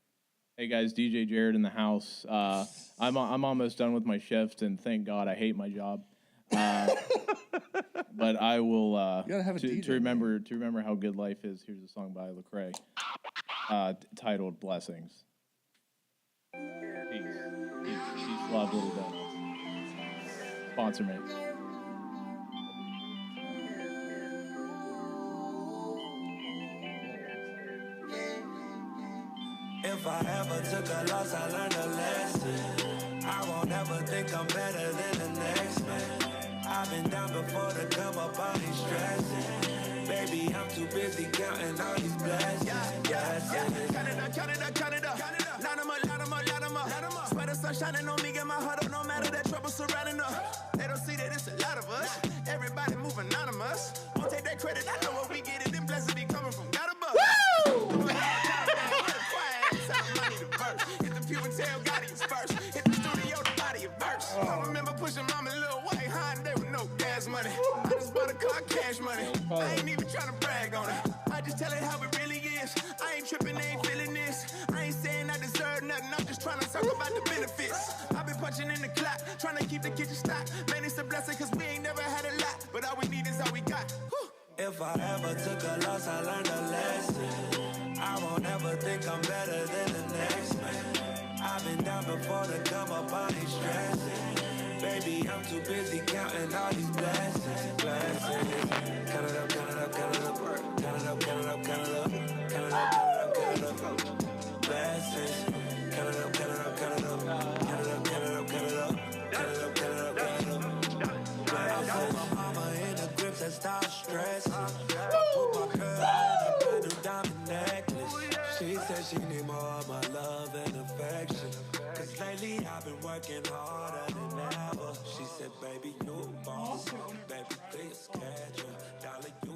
Hey guys, DJ Jared in the house. I'm almost done with my shift, and thank God I hate my job. But I will You gotta have a DJ, to remember how good life is. Here's a song by Lecrae titled "Blessings." Peace, love, little donuts. Sponsor me. If I ever took a loss, I learned a lesson. I won't ever think I'm better than the next man. I've been down before to come up, I ain't stressing. Baby, I'm too busy counting all these blessings. Count it up. Line 'em up. Sweater sun shining on me, get my heart up, no matter that trouble surrounding us. They don't see that it's a lot of us. Everybody move anonymous. Won't take that credit, I know what we get it. Them blessings be coming from God above. Woo! Hit the pew and tell God he's first. Hit the studio to body a verse. I remember pushing mama little white Hyundai with no gas money. I just bought a car cash money. I ain't even trying to brag on it. I just tell it how it really is. I ain't tripping, they ain't feeling this. I ain't saying I deserve nothing. I'm just trying to talk about the benefits. I've been punching in the clock, trying to keep the kitchen stocked. Man, it's a blessing cause we ain't never had a lot. But all we need is all we got. Whew. If I ever took a loss, I learned a lesson. I won't ever think I'm better than the next man. I've been down before to come up, I ain't stressing. Baby, I'm too busy counting all these blessings. Count it up. Blessings. Count it up. I put my mama in the grips and stop stressing. I put my girl in a brand new diamond necklace. She said she need more of my love and affection. Cause lately I've been working harder than ever. She said, baby, you boss. Baby, please schedule. Dollar, you